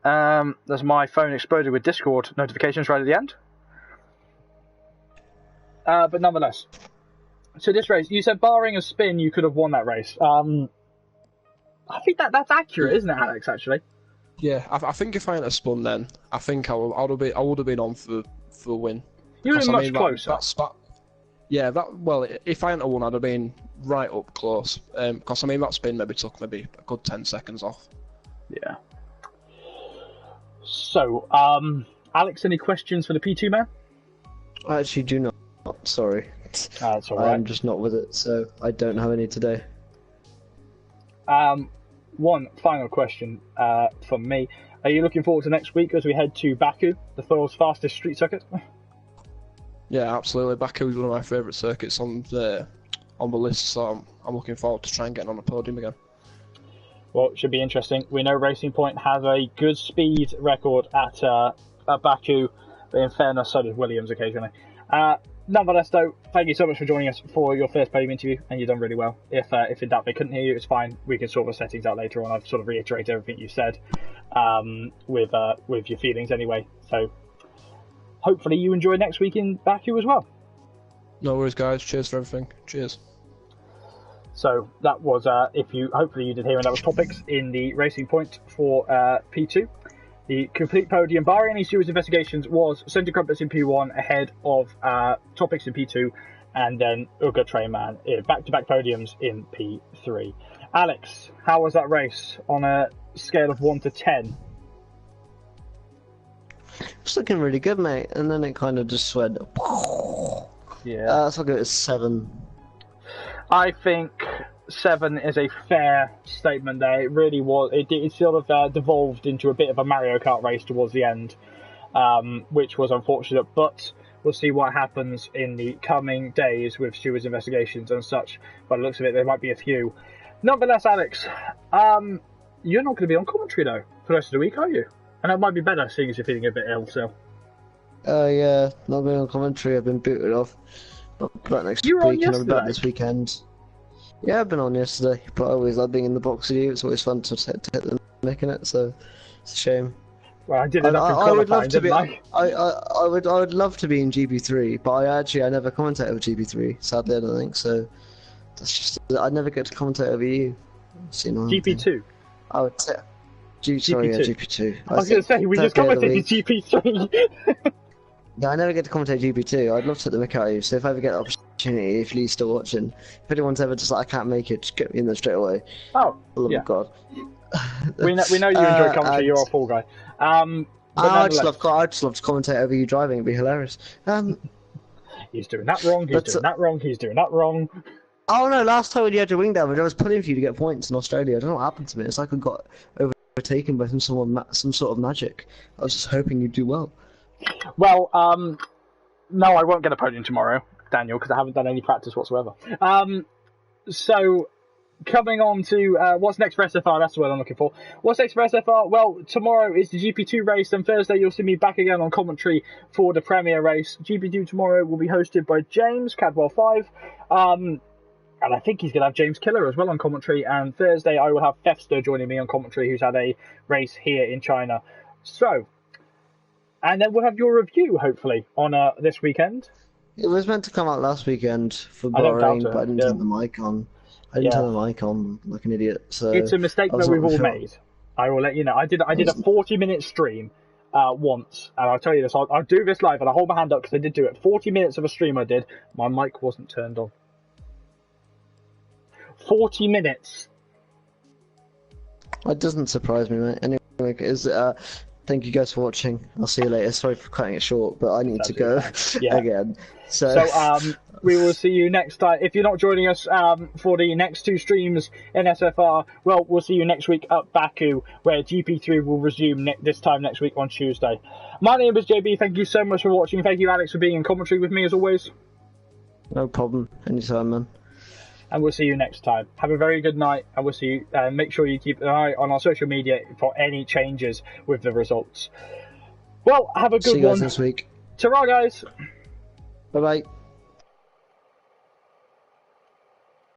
A: There's my phone exploded with Discord notifications right at the end. But nonetheless, so this race, you said barring a spin, you could have won that race. I think that's accurate, isn't it, Alex? Actually.
C: Yeah, I think if I hadn't spun, then I think I would have been on for a win.
A: You were much closer.
C: If I hadn't won, I'd have been right up close. Because that spin took a good 10 seconds off.
A: Yeah. So, Alex, any questions for the P2 man?
B: I actually do not. Sorry.
A: That's all right.
B: I'm just not with it, so I don't have any today.
A: One final question from me. Are you looking forward to next week as we head to Baku, the world's fastest street circuit?
C: Yeah, absolutely. Baku is one of my favourite circuits on the list, so I'm looking forward to trying getting on the podium again.
A: Well, it should be interesting. We know Racing Point has a good speed record at Baku, but in fairness, so does Williams occasionally. Nonetheless, though, thank you so much for joining us for your first podium interview, and you've done really well. If in doubt they couldn't hear you, it's fine. We can sort the settings out later on. I've sort of reiterated everything you said with your feelings anyway. So hopefully you enjoy next week in Baku as well.
C: No worries, guys. Cheers for everything. Cheers.
A: So that was hopefully you did hear, and that was topics in the Racing Point for P2. The complete podium, barring any serious investigations, was Centre Crumpets in P1 ahead of topics in P2, and then Uga Trainman back-to-back podiums in P3. Alex, how was that race on a scale of 1 to 10?
B: It's looking really good, mate. And then it kind of just went.
A: Yeah.
B: So I'll give it a 7.
A: I think 7 is a fair statement there. It really was. It sort of devolved into a bit of a Mario Kart race towards the end, which was unfortunate. But we'll see what happens in the coming days with Stewart's investigations and such. By the looks of it, there might be a few. Nonetheless, Alex, you're not going to be on commentary though for the rest of the week, are you? And that might be better, seeing as you're feeling a bit ill still.
B: Yeah, not being on commentary. I've been booted off. But back next
A: You were on
B: week, and I'll be back
A: yesterday?
B: this weekend. Yeah, I've been on yesterday, but I always like being in the box with you. It's always fun to hit the mic in it, so it's a shame.
A: Well, I did enough in
B: I would love
A: qualifying,
B: to be.
A: didn't I?
B: I would love to be in GP3, but I never commentate over GP3. Sadly, I don't think so. That's just I never get to commentate over you.
A: GP2.
B: I would say. Sorry, yeah, GP2.
A: I was going to say, we just commentated GP3.
B: Yeah, I never get to commentate GP2. I'd love to take the mic out of you. So if I ever get the opportunity, if Lee's still watching, if anyone's ever just like, I can't make it, just get me in there straight away.
A: Oh,
B: For the love
A: yeah.
B: of God.
A: We know you enjoy commentary. You're a fall guy.
B: I just love to commentate over you driving. It'd be hilarious.
A: He's doing that wrong. He's doing that wrong. He's doing that wrong.
B: Oh no! Last time when you had your wing damage, I was pulling for you to get points in Australia. I don't know what happened to me. It's like I got overtaken by some sort of magic. I was just hoping you'd do well.
A: Well, no, I won't get a podium tomorrow, Daniel, because I haven't done any practice whatsoever. So, coming on to what's next for SFR, that's the word I'm looking for. What's next for SFR? Well, tomorrow is the GP2 race, and Thursday you'll see me back again on commentary for the Premier race. GP2 tomorrow will be hosted by James, Cadwell5, and I think he's going to have James Killer as well on commentary, and Thursday I will have Fester joining me on commentary, who's had a race here in China. So, and then we'll have your review, hopefully, on this weekend.
B: It was meant to come out last weekend for
A: I don't doubt
B: Bahrain,
A: it,
B: but I didn't turn the mic on. I didn't turn the mic on like an idiot. So
A: it's a mistake that we've all made. I will let you know. I did a 40-minute stream once, and I'll tell you this. I'll do this live, and I'll hold my hand up because I did do it. 40 minutes of a stream I did. My mic wasn't turned on. 40 minutes.
B: It doesn't surprise me, mate. Anyway, thank you guys for watching. I'll see you later. Sorry for cutting it short, but I need to go again. So
A: we will see you next time. If you're not joining us for the next 2 streams in SFR, well, we'll see you next week at Baku, where GP3 will resume this time next week on Tuesday. My name is JB. Thank you so much for watching. Thank you, Alex, for being in commentary with me as always.
B: No problem. Anytime, man.
A: And we'll see you next time. Have a very good night, and we'll see you. Make sure you keep an eye on our social media for any changes with the results. Well, have a good one.
B: See you guys next week.
A: Ta-ra, guys.
B: Bye-bye.